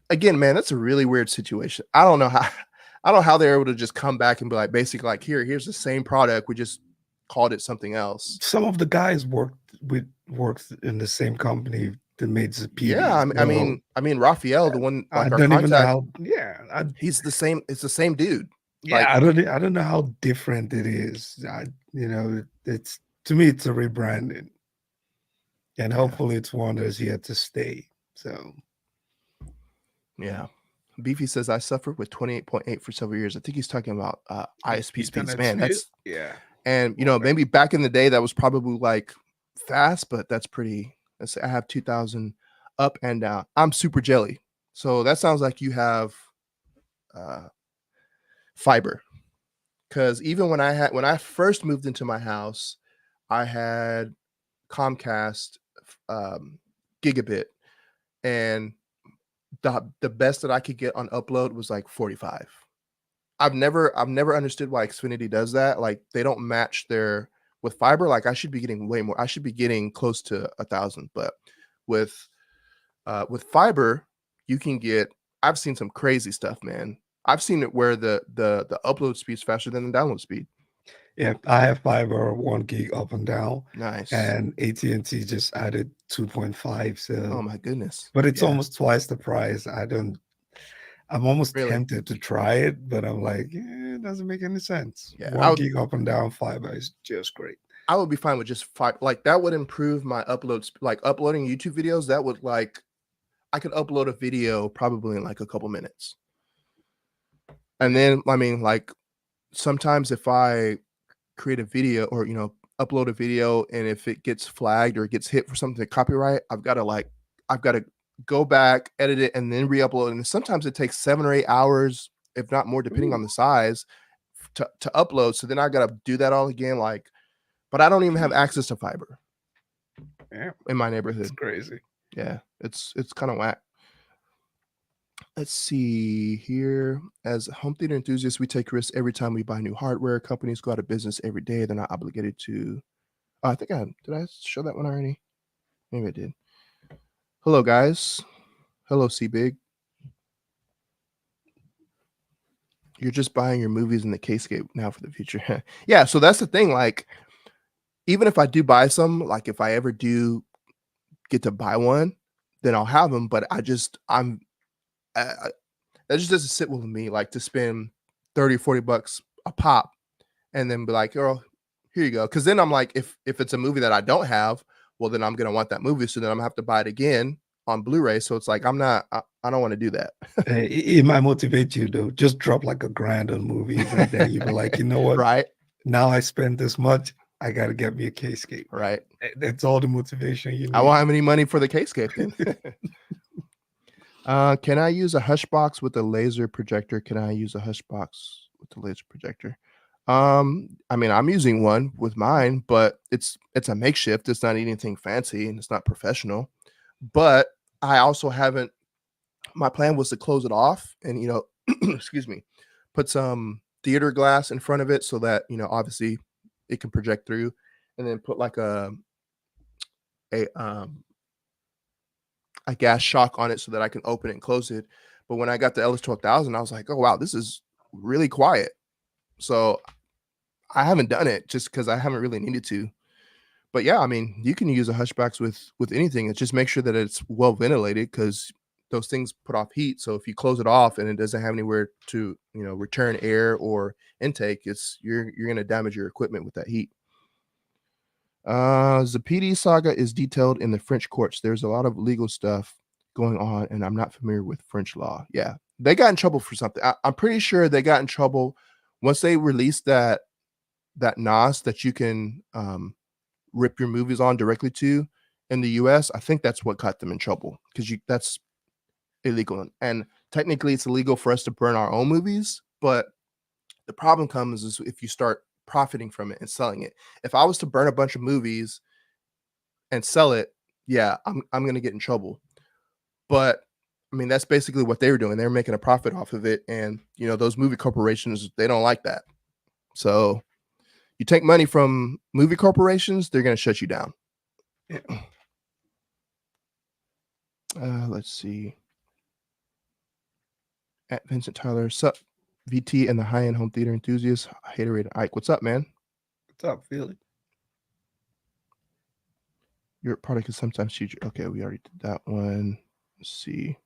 Again, man, that's a really weird situation. I don't know how they're able to just come back and be like, basically, like, here's the same product. We just called it something else. Some of the guys worked in the same company that made Zapiti. Yeah, I mean, Raphael, the one like I our don't even know contact, how. Yeah, he's the same. It's the same dude. yeah, Like, I don't know how different it is. It's to me, it's a rebranding, and hopefully, it's one that's here to stay. So, yeah. Beefy says I suffered with 28.8 for several years. I think he's talking about ISP speeds. Man, that's and maybe back in the day that was probably like fast, but that's pretty. Let's say I have 2,000 up and down. I'm super jelly, so that sounds like you have fiber. Because even when I first moved into my house, I had Comcast gigabit, and the best that I could get on upload was like 45. I've never understood why Xfinity does that. Like they don't match their with fiber. Like I should be getting way more. I should be getting close to 1,000. But with fiber, you can get. I've seen some crazy stuff, man. I've seen it where the upload speed is faster than the download speed. Yeah, I have fiber 1 gig up and down. Nice. And AT&T just added 2.5. So, oh my goodness! But it's almost twice the price. I'm almost tempted to try it, but I'm like, it doesn't make any sense. Yeah, 1 gig up and down fiber is just great. I would be fine with just fiber. Like that would improve my uploads. Like uploading YouTube videos, that would like I could upload a video probably in like a couple minutes. And then I mean, like sometimes if I create a video or upload a video and if it gets flagged or it gets hit for something to copyright, I've got to go back, edit it, and then re-upload. And sometimes it takes 7 or 8 hours, if not more, depending on the size, to upload. So then I got to do that all again. Like, but I don't even have access to fiber in my neighborhood. It's crazy. Yeah, it's kind of whack. Let's see here. As home theater enthusiasts, we take risks every time we buy new hardware. Companies go out of business every day. They're not obligated to. I think did I show that one already? Maybe I did. Hello, guys. Hello, C Big. You're just buying your movies in the Kaleidescape now for the future. Yeah, so that's the thing. Like, even if I do buy some, like if I ever do get to buy one, then I'll have them. But that just doesn't sit with me. Like to spend $30-$40 a pop, and then be like, "Oh, here you go." Because then I'm like, if it's a movie that I don't have, well, then I'm gonna want that movie. So then I'm gonna have to buy it again on Blu-ray. So it's like I don't want to do that. It might motivate you though. Just drop like $1,000 on movies, and then you'll be like, you know what? Right. Now I spend this much. I gotta get me a Kaleidescape. Right. That's all the motivation you need. I won't have any money for the Kaleidescape then. Can I use a hush box with a laser projector? Can I use a hush box with the laser projector? I mean, I'm using one with mine, but it's a makeshift. It's not anything fancy and it's not professional. But I also haven't. My plan was to close it off and excuse me, put some theater glass in front of it so that obviously it can project through, and then put like a gas shock on it so that I can open it and close it. But when I got the LS12000, I was like, oh wow, this is really quiet. So I haven't done it just because I haven't really needed to. But yeah, I mean, you can use a hushbox with anything. It's just make sure that it's well ventilated because those things put off heat. So if you close it off and it doesn't have anywhere to, return air or intake, you're going to damage your equipment with that heat. Zapiti saga is detailed in the French courts. There's a lot of legal stuff going on, and I'm not familiar with French law. Yeah, they got in trouble for something. I'm pretty sure they got in trouble once they released that NOS that you can rip your movies on directly to in the US. I think that's what got them in trouble, because that's illegal, and technically it's illegal for us to burn our own movies. But the problem comes is if you start profiting from it and selling it. If I was to burn a bunch of movies and sell it, yeah, I'm going to get in trouble. But I mean, that's basically what they were doing. They were making a profit off of it. And, those movie corporations, they don't like that. So you take money from movie corporations, they're going to shut you down. Yeah. Let's see. At Vincent Tyler, sup, VT and the high-end home theater enthusiast, Haterade Ike. What's up, man? What's up, Philly? Your product is sometimes huge. Okay, we already did that one. Let's see.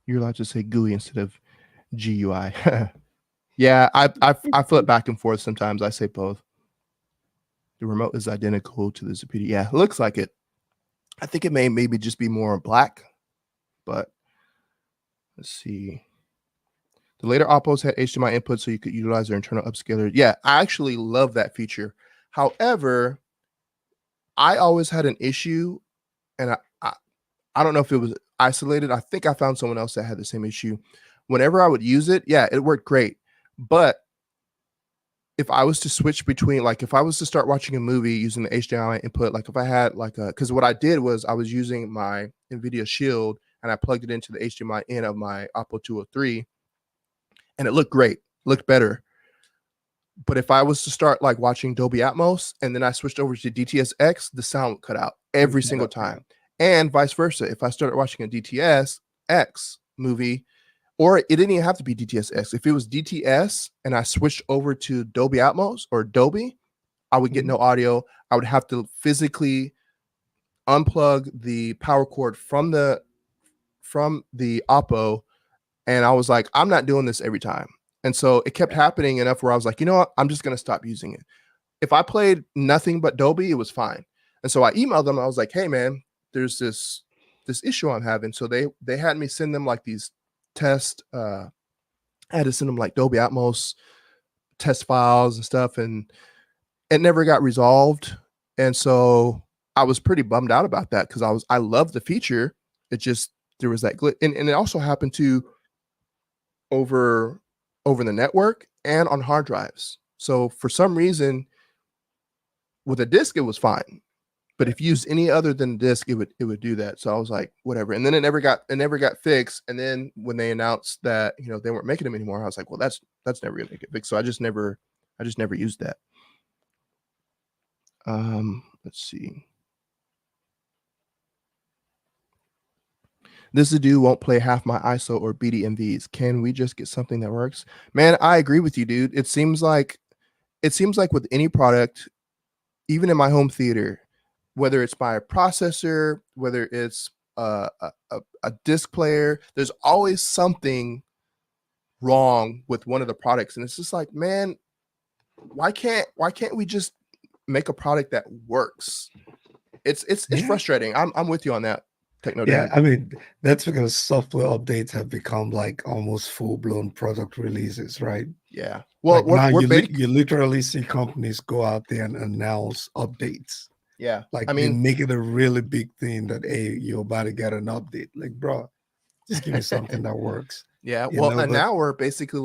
You're allowed to say GUI instead of GUI. Yeah, I flip back and forth sometimes. I say both. The remote is identical to the Zapiti. Yeah, it looks like it. I think it may maybe just be more black, but let's see. The later Oppos had HDMI input so you could utilize their internal upscaler. Yeah, I actually love that feature. However, I always had an issue, and I don't know if it was isolated. I think I found someone else that had the same issue. Whenever I would use it, yeah, it worked great. But if I was to switch between, like if I was to start watching a movie using the HDMI input, like if I had because what I did was I was using my NVIDIA Shield and I plugged it into the HDMI in of my Oppo 203, and it looked great, looked better. But if I was to start like watching Dolby Atmos and then I switched over to DTS-X, the sound would cut out every single time. And vice versa. If I started watching a DTS-X movie, or it didn't even have to be DTS-X. If it was DTS and I switched over to Dolby Atmos or Dolby, I would get no audio. I would have to physically unplug the power cord from the Oppo. And I was like, I'm not doing this every time. And so it kept happening enough where I was like, you know what? I'm just going to stop using it. If I played nothing but Dolby, it was fine. And so I emailed them. I was like, hey, man, there's this issue I'm having. So they had me send them like these test. I had to send them like Dolby Atmos test files and stuff. And it never got resolved. And so I was pretty bummed out about that because I loved the feature. It just, there was that glitch. And it also happened to over the network and on hard drives. So for some reason, with a disk, it was fine. But if you used any other than disk, it would do that. So I was like, whatever. And then it never got fixed. And then when they announced that, they weren't making them anymore, I was like, well, that's never gonna get fixed. So I just never used that. Let's see. This dude won't play half my ISO or BDMVs. Can we just get something that works? Man, I agree with you, dude. It seems like with any product, even in my home theater, whether it's my processor, whether it's a disc player, there's always something wrong with one of the products. And it's just like, man, why can't we just make a product that works? It's frustrating. I'm with you on that. Techno Dad. I mean, that's because software updates have become like almost full-blown product releases, right? Yeah. Well, like now you literally see companies go out there and announce updates. Yeah. Like, I mean, they make it a really big thing that, hey, you're about to get an update. Like, bro, just give me something that works. Yeah. Well, and now we're basically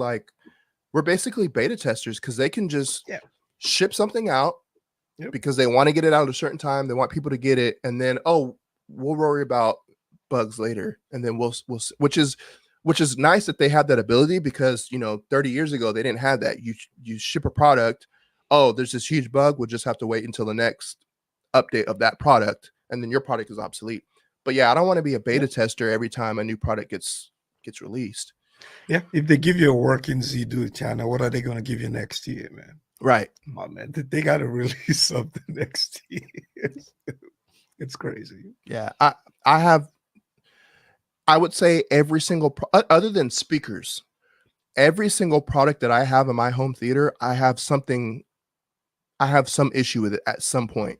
beta testers because they can just ship something out because they want to get it out at a certain time. They want people to get it. And then, we'll worry about bugs later. And then we'll which is nice that they have that ability because, 30 years ago, they didn't have that. You ship a product. Oh, there's this huge bug. We'll just have to wait until the next update of that product. And then your product is obsolete. But yeah, I don't want to be a beta tester every time a new product gets released. Yeah. If they give you a working Z-Do channel, what are they going to give you next year, man? Right. Oh, man, they got to release something next year. It's crazy. Yeah, I have. I would say every single other than speakers, every single product that I have in my home theater, I have something. I have some issue with it at some point.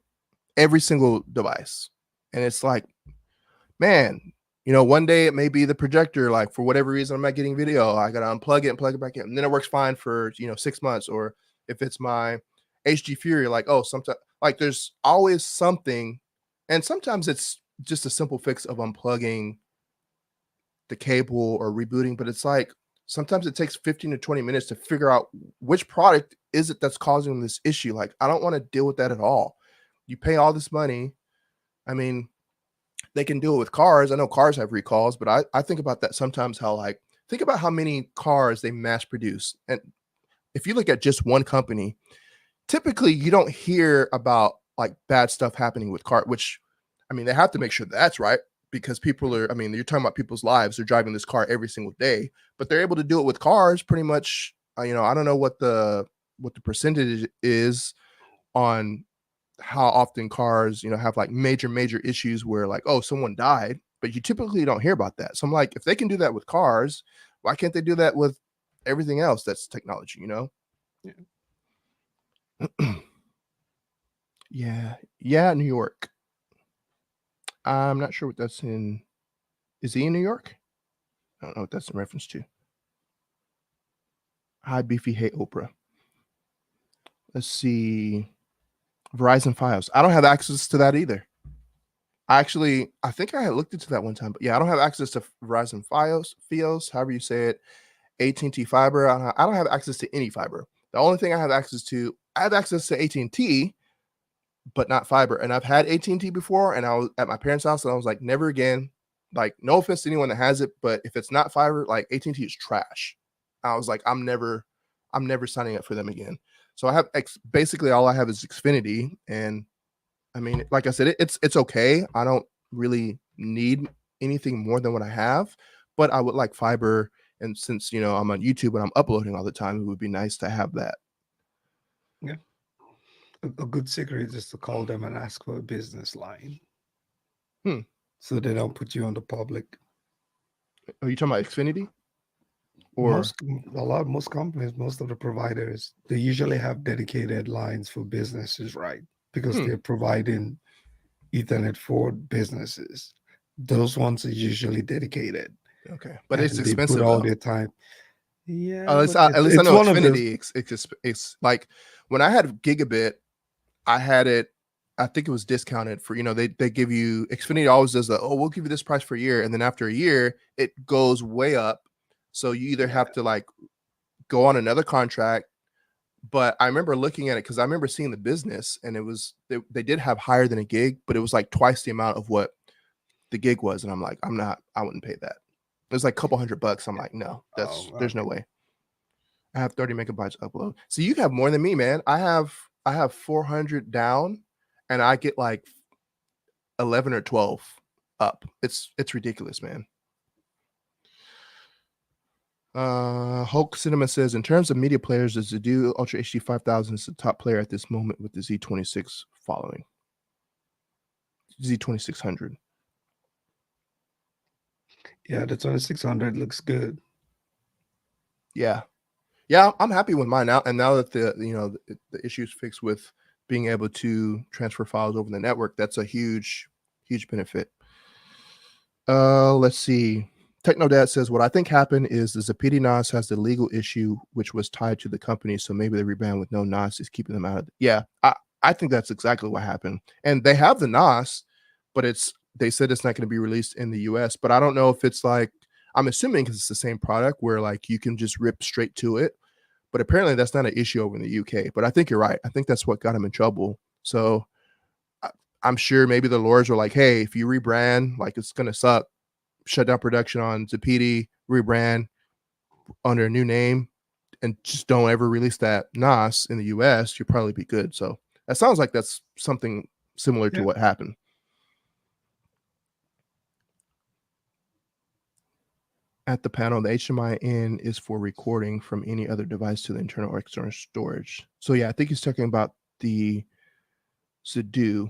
Every single device, and it's like, man, one day it may be the projector. Like for whatever reason, I'm not getting video. I gotta unplug it and plug it back in, and then it works fine for 6 months. Or if it's my HG Fury, like sometimes like there's always something, and sometimes it's just a simple fix of unplugging the cable or rebooting. But it's like sometimes it takes 15 to 20 minutes to figure out which product is it that's causing this issue. Like I don't want to deal with that at all. You pay all this money. I mean, they can do it with cars. I know cars have recalls, but I think about that sometimes, how like think about how many cars they mass produce. And if you look at just one company, typically you don't hear about like bad stuff happening with car, which I mean, they have to make sure that's right, because people are, I mean, you're talking about people's lives. They're driving this car every single day, but they're able to do it with cars pretty much. I don't know what the percentage is on how often cars, have like major issues where like, oh, someone died, but you typically don't hear about that. So I'm like, if they can do that with cars, why can't they do that with everything else that's technology? Yeah. Yeah, New York. I'm not sure what that's in. Is he in New York? I don't know what that's in reference to. Hi, Beefy. Hey, Oprah. Let's see. Verizon Fios. I don't have access to that either. I think I had looked into that one time, but yeah, I don't have access to Verizon Fios, however you say it, AT&T fiber. I don't have access to any fiber. The only thing I have access to AT&T, but not fiber. And I've had AT&T before, and I was at my parents' house, and I was like, never again. Like, no offense to anyone that has it, but if it's not fiber, like AT&T is trash. I was like, I'm never signing up for them again. So I have basically all I have is Xfinity, and I mean, like I said, it's okay. I don't really need anything more than what I have, but I would like fiber. And since I'm on YouTube and I'm uploading all the time, it would be nice to have that. Yeah. A good secret is to call them and ask for a business line. So they don't put you on the public. Are you talking about Xfinity? Or Most companies, most of the providers, they usually have dedicated lines for businesses, right? Because they're providing Ethernet for businesses. Those ones are usually dedicated. Okay, but and it's they expensive put all though. their time. Yeah, At least, but at least I it's know one of those. Xfinity. It's like when I had Gigabit, I had it. I think it was discounted for they give you Xfinity always does we'll give you this price for a year, and then after a year it goes way up. So you either have to like go on another contract. But I remember looking at it because I remember seeing the business, and it was they did have higher than a gig, but it was like twice the amount of what the gig was, and I'm like, I wouldn't pay that. It was like a couple $100. I'm like, no, there's no way. I have 30 megabytes upload. So you have more than me, man. I have 400 down, and I get like 11 or 12 up. It's ridiculous, man. Hulk Cinema says, in terms of media players, the Zappiti Ultra HD 5000 is the top player at this moment, with the Z26 following. Z2600. Yeah, the 2600 looks good. Yeah, I'm happy with mine now. And now that the issues fixed with being able to transfer files over the network, that's a huge benefit. Let's see. TechnoDad says, what I think happened is the Zapiti NOS has the legal issue, which was tied to the company. So maybe the rebrand with no NOS is keeping them out of Yeah, I think that's exactly what happened. And they have the NOS, but they said it's not going to be released in the US. But I don't know if it's like, I'm assuming because it's the same product where like you can just rip straight to it. But apparently that's not an issue over in the UK. But I think you're right. I think that's what got him in trouble. So I'm sure maybe the lawyers were like, hey, if you rebrand, like it's going to suck. Shut down production on Zapiti, rebrand under a new name, and just don't ever release that NOS in the US, you'll probably be good. So that sounds like that's something similar to what happened. At the panel, the HDMI in is for recording from any other device to the internal or external storage. So yeah, I think he's talking about the Zappiti.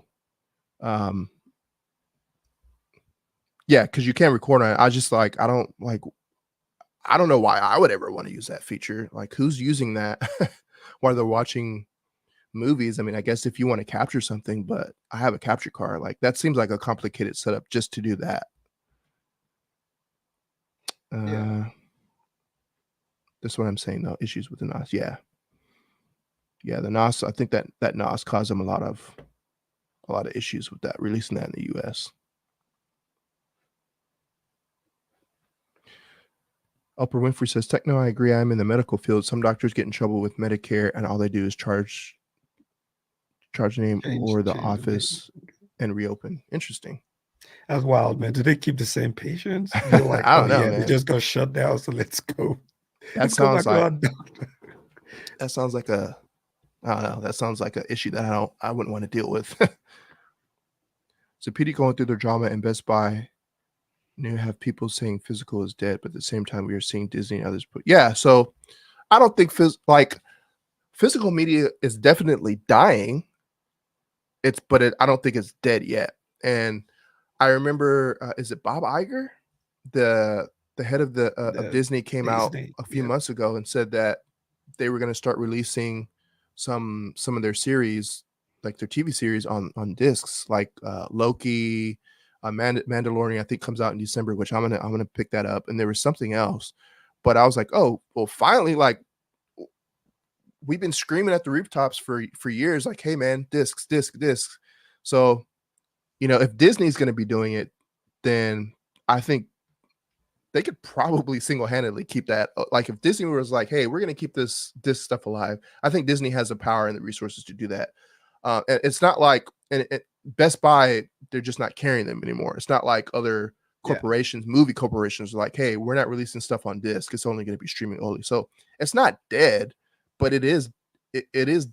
Yeah, because you can't record on it. I just like I don't know why I would ever want to use that feature. Like, who's using that while they're watching movies? I mean, I guess if you want to capture something, but I have a capture card. Like, that seems like a complicated setup just to do that. Yeah. That's what I'm saying though. Issues with the NOS. Yeah. Yeah, the NOS, I think that NOS caused them a lot of issues with that, releasing that in the US. Oprah Winfrey says, Techno, I agree. I'm in the medical field. Some doctors get in trouble with Medicare and all they do is charge the name or the Change the name. office and reopen. Interesting. That's wild, man. Do they keep the same patients? They're like, I oh don't know, yeah, they man. just got shut down, so let's go. That Let's go sounds back to like our doctor. that sounds like a I don't know. That sounds like an issue that I wouldn't want to deal with. Zapiti going through their drama in Best Buy. You have people saying physical is dead, but at the same time we are seeing Disney and others put so I don't think physical media is definitely dying. I don't think it's dead yet. And I remember, is it Bob Iger, the head of of The Disney, came out Disney, a few yeah. months ago and said that they were going to start releasing some of their series, like their TV series, on discs, like Loki, Mandalorian. I think comes out in December, which I'm gonna pick that up. And there was something else, but I was like, oh well, finally, like we've been screaming at the rooftops for years, like, hey man, discs. So if Disney's going to be doing it, then I think they could probably single-handedly keep that. Like, if Disney was like, hey, we're going to keep this stuff alive, I think Disney has the power and the resources to do that. And it's not like Best Buy, they're just not carrying them anymore. It's not like other Yeah. corporations, movie corporations are like, hey, we're not releasing stuff on disc. It's only going to be streaming only. So it's not dead, but it is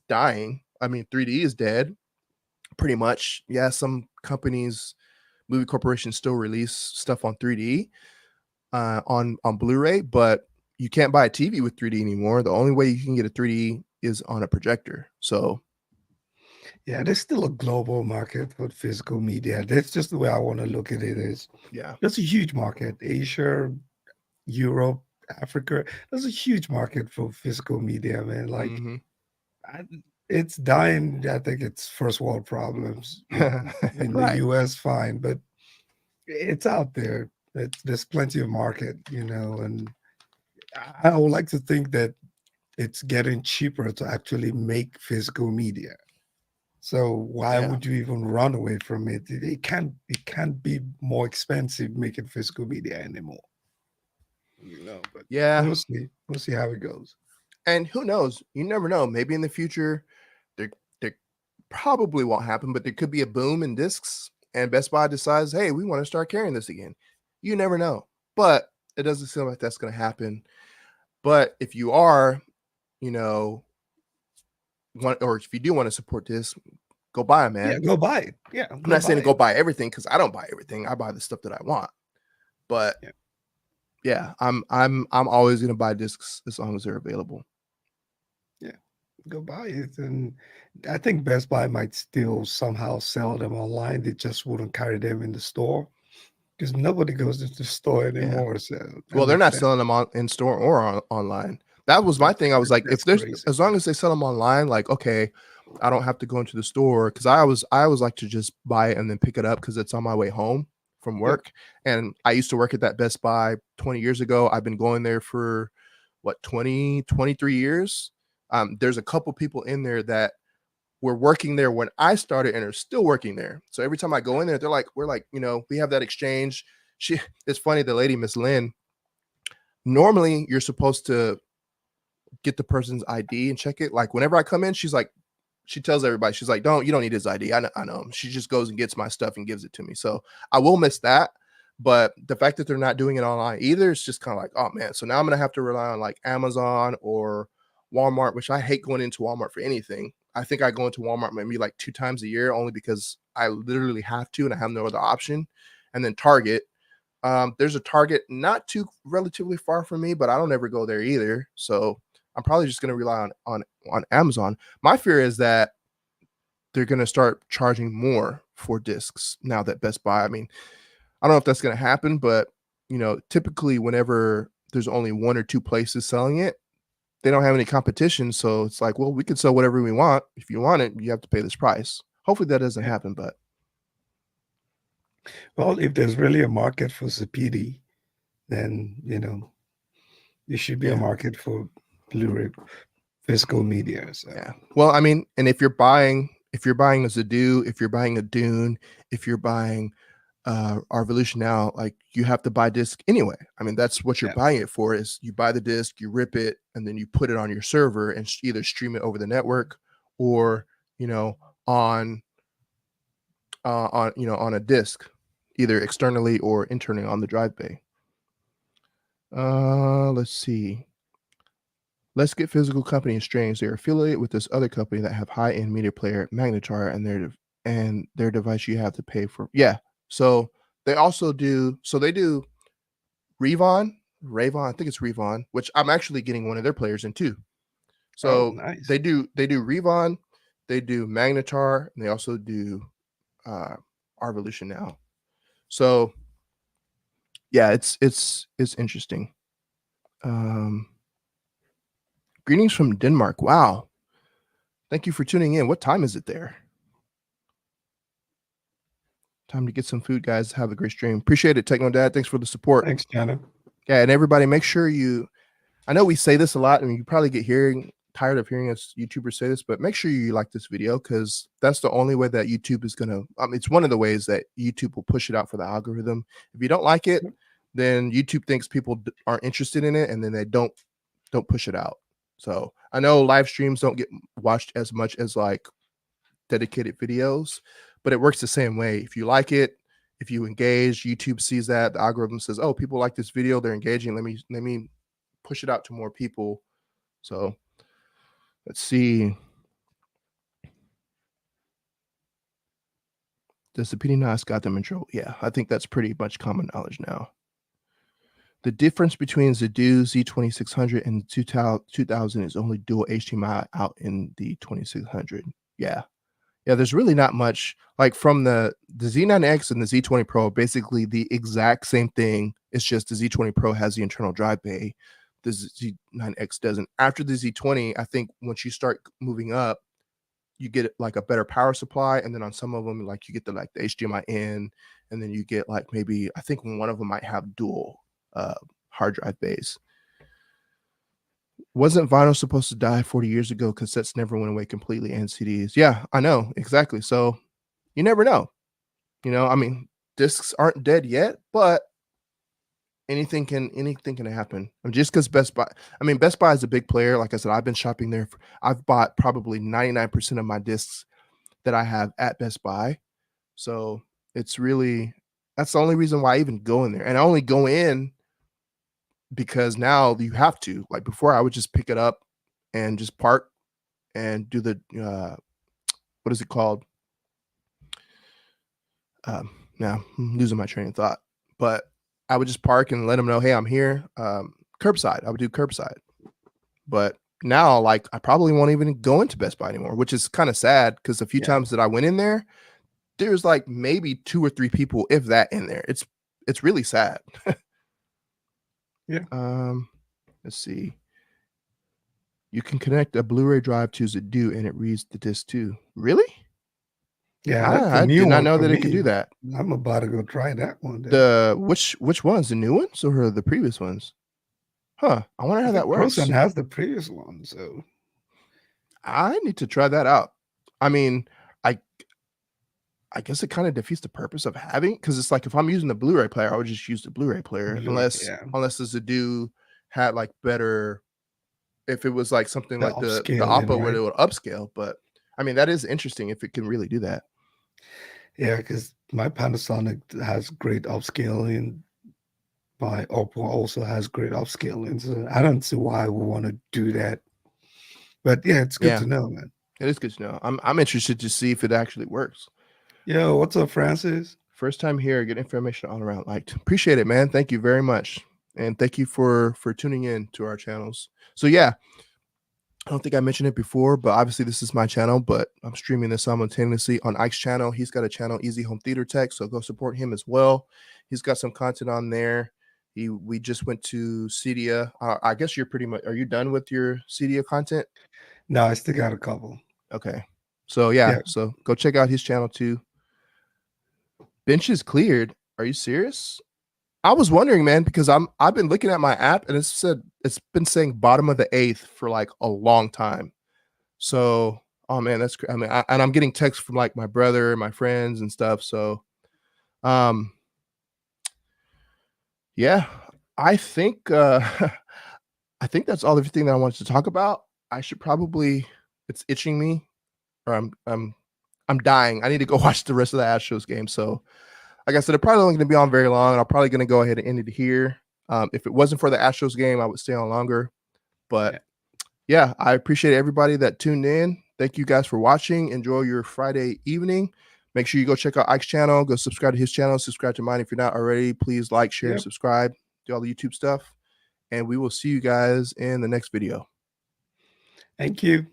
dying. I mean, 3D is dead pretty much. Yeah, some companies, movie corporations still release stuff on 3D, on Blu-ray, but you can't buy a TV with 3D anymore. The only way you can get a 3D is on a projector. So Yeah, there's still a global market for physical media. That's just the way I want to look at it. Is yeah, that's a huge market. Asia, Europe, Africa. There's a huge market for physical media, man. Like hmm I, it's dying. I think it's first world problems. In the right, US, fine, but it's out there. There's plenty of market, and I would like to think that it's getting cheaper to actually make physical media. So why yeah, would you even run away from it? It can't be more expensive making physical media anymore. But yeah. we'll see. We'll see how it goes. And who knows? You never know. Maybe in the future, there probably won't happen, but there could be a boom in discs, and Best Buy decides, hey, we want to start carrying this again. You never know, but it doesn't seem like that's going to happen. But if you are, you know, or if you do want to support this, go buy them, Yeah, man. go buy it. Yeah, I'm go not saying buy to go it. buy everything because I don't buy everything. I buy the stuff that I want. But Yeah, yeah, I'm always gonna buy discs as long as they're available. yeah, go buy it. And I think Best Buy might still somehow sell them online. They just wouldn't carry them in the store because nobody goes into the store Yeah. anymore. So that Well, they're makes not sense. selling them on in store or online. That was my thing. I was like, if That's there's crazy. as long as they sell them online, like okay, I don't have to go into the store because I always like to just buy it and then pick it up because it's on my way home from Yep. work. And I used to work at that Best Buy 20 years ago. I've been going there for what 23 years. There's a couple people in there that were working there when I started and are still working there. So every time I go in there, they're like, we're like, we have that exchange. It's funny, the lady, Miss Lynn, normally you're supposed to get the person's ID and check it. Like whenever I come in, she's like, she tells everybody, she's like, you don't need his ID. I know him. She just goes and gets my stuff and gives it to me. So I will miss that. But the fact that they're not doing it online either, it's just kind of like, oh man. So now I'm going to have to rely on like Amazon or Walmart, which I hate going into Walmart for anything. I think I go into Walmart maybe like 2 times a year only because I literally have to and I have no other option. And then Target. There's a Target not too relatively far from me, but I don't ever go there either. So I'm probably just going to rely on Amazon. My fear is that they're going to start charging more for discs now that Best Buy. I mean, I don't know if that's going to happen, but typically whenever there's only one or two places selling it, they don't have any competition. So it's like, well, we can sell whatever we want. If you want it, you have to pay this price. Hopefully that doesn't happen, but Well, if there's really a market for Zapiti, then there should be a market for Blu-ray physical media. So yeah. Well, I mean, and if you're buying a Zadu, if you're buying a Dune, if you're buying our Revolution now, like you have to buy disc anyway. I mean, that's what you're buying it for. Is you buy the disc, you rip it, and then you put it on your server and either stream it over the network or on on a disc, either externally or internally on the drive bay. Let's see. Let's Get Physical Company is strange. They're affiliated with this other company that have high-end media player Magnetar, and their device you have to pay for. Yeah. So they also do. So they do Revon. I think it's Revon, which I'm actually getting one of their players in too. So nice. they do Revon, they do Magnetar, and they also do Revolution now. So yeah, it's interesting. Greetings from Denmark. Wow. Thank you for tuning in. What time is it there? Time to get some food, guys. Have a great stream. Appreciate it, Techno Dad. Thanks for the support. Thanks, Jana. Yeah, and everybody, make sure I know we say this a lot, and you probably get tired of hearing us YouTubers say this, but make sure you like this video, because that's the only way that YouTube is going to, it's one of the ways that YouTube will push it out for the algorithm. If you don't like it, then YouTube thinks people aren't interested in it, and then they don't push it out. So I know live streams don't get watched as much as like dedicated videos, but it works the same way. If you like it, if you engage, YouTube sees that, the algorithm says, oh, people like this video, they're engaging, let me push it out to more people. So let's see. Does the PD NAS got them in trouble? Yeah, I think that's pretty much common knowledge now. The difference between the Zadu Z2600 and the 2000 is only dual HDMI out in the 2600. Yeah. Yeah, there's really not much. Like from the Z9X and the Z20 Pro, basically the exact same thing. It's just the Z20 Pro has the internal drive bay. The Z9X doesn't. After the Z20, I think once you start moving up, you get like a better power supply, and then on some of them, like you get the HDMI in, and then you get like maybe, I think one of them might have dual hard drive bays. Wasn't vinyl supposed to die 40 years ago? Cassettes never went away completely, and CDs. Yeah, I know, exactly. So you never know. I mean, discs aren't dead yet, but anything can happen. Just because Best Buy is a big player. Like I said, I've been shopping there. I've bought probably 99% of my discs that I have at Best Buy. So that's the only reason why I even go in there. And I only go in because now you have to. Like before, I would just pick it up and just park and do the what is it called? Now I'm losing my train of thought. But I would just park and let them know, hey, I'm here. Curbside. I would do curbside. But now, like, I probably won't even go into Best Buy anymore, which is kind of sad, because a few times that I went in there, there's like maybe 2 or 3 people, if that, in there. It's really sad. Yeah. Let's see. You can connect a Blu-ray drive to Zadu and it reads the disc too. Really? Yeah, I did not know that it could do that. I'm about to go try that one. Which ones? The new ones or the previous ones? Huh. I wonder how that works. ProSun has the previous one, so I need to try that out. I mean, I guess it kind of defeats the purpose of having, because it's like if I'm using the Blu-ray player, I would just use the Blu-ray player, unless the Zadu had like better, if it was like something like the Oppo where it would upscale. But I mean, that is interesting if it can really do that. Yeah, because my Panasonic has great upscaling. My Oppo also has great upscaling. So I don't see why we want to do that. But yeah, it's good to know, man. It is good to know. I'm interested to see if it actually works. Yo, what's up, Francis? First time here, get information all around. Liked. Appreciate it, man. Thank you very much. And thank you for tuning in to our channels. So yeah, I don't think I mentioned it before, but obviously this is my channel, but I'm streaming this simultaneously on Ike's channel. He's got a channel, Easy Home Theater Tech, so go support him as well. He's got some content on there. We just went to Cedia. I guess you're pretty much, are you done with your Cedia content? No, I still got a couple. Okay. So yeah, Yeah. so go check out his channel too. Benches cleared. Are you serious? I was wondering, man, because I've been looking at my app and it's been saying bottom of the 8th for like a long time. So, oh man, that's I mean, and I'm getting texts from like my brother and my friends and stuff. So, um, yeah, I think I think that's all everything that I wanted to talk about. I should probably it's itching me, or I'm dying. I need to go watch the rest of the Astros game. So, like I said, it's probably only going to be on very long. I'm probably going to go ahead and end it here. If it wasn't for the Astros game, I would stay on longer. But yeah, I appreciate everybody that tuned in. Thank you guys for watching. Enjoy your Friday evening. Make sure you go check out Ike's channel. Go subscribe to his channel. Subscribe to mine if you're not already. Please like, share, Yep. subscribe. Do all the YouTube stuff. And we will see you guys in the next video. Thank you.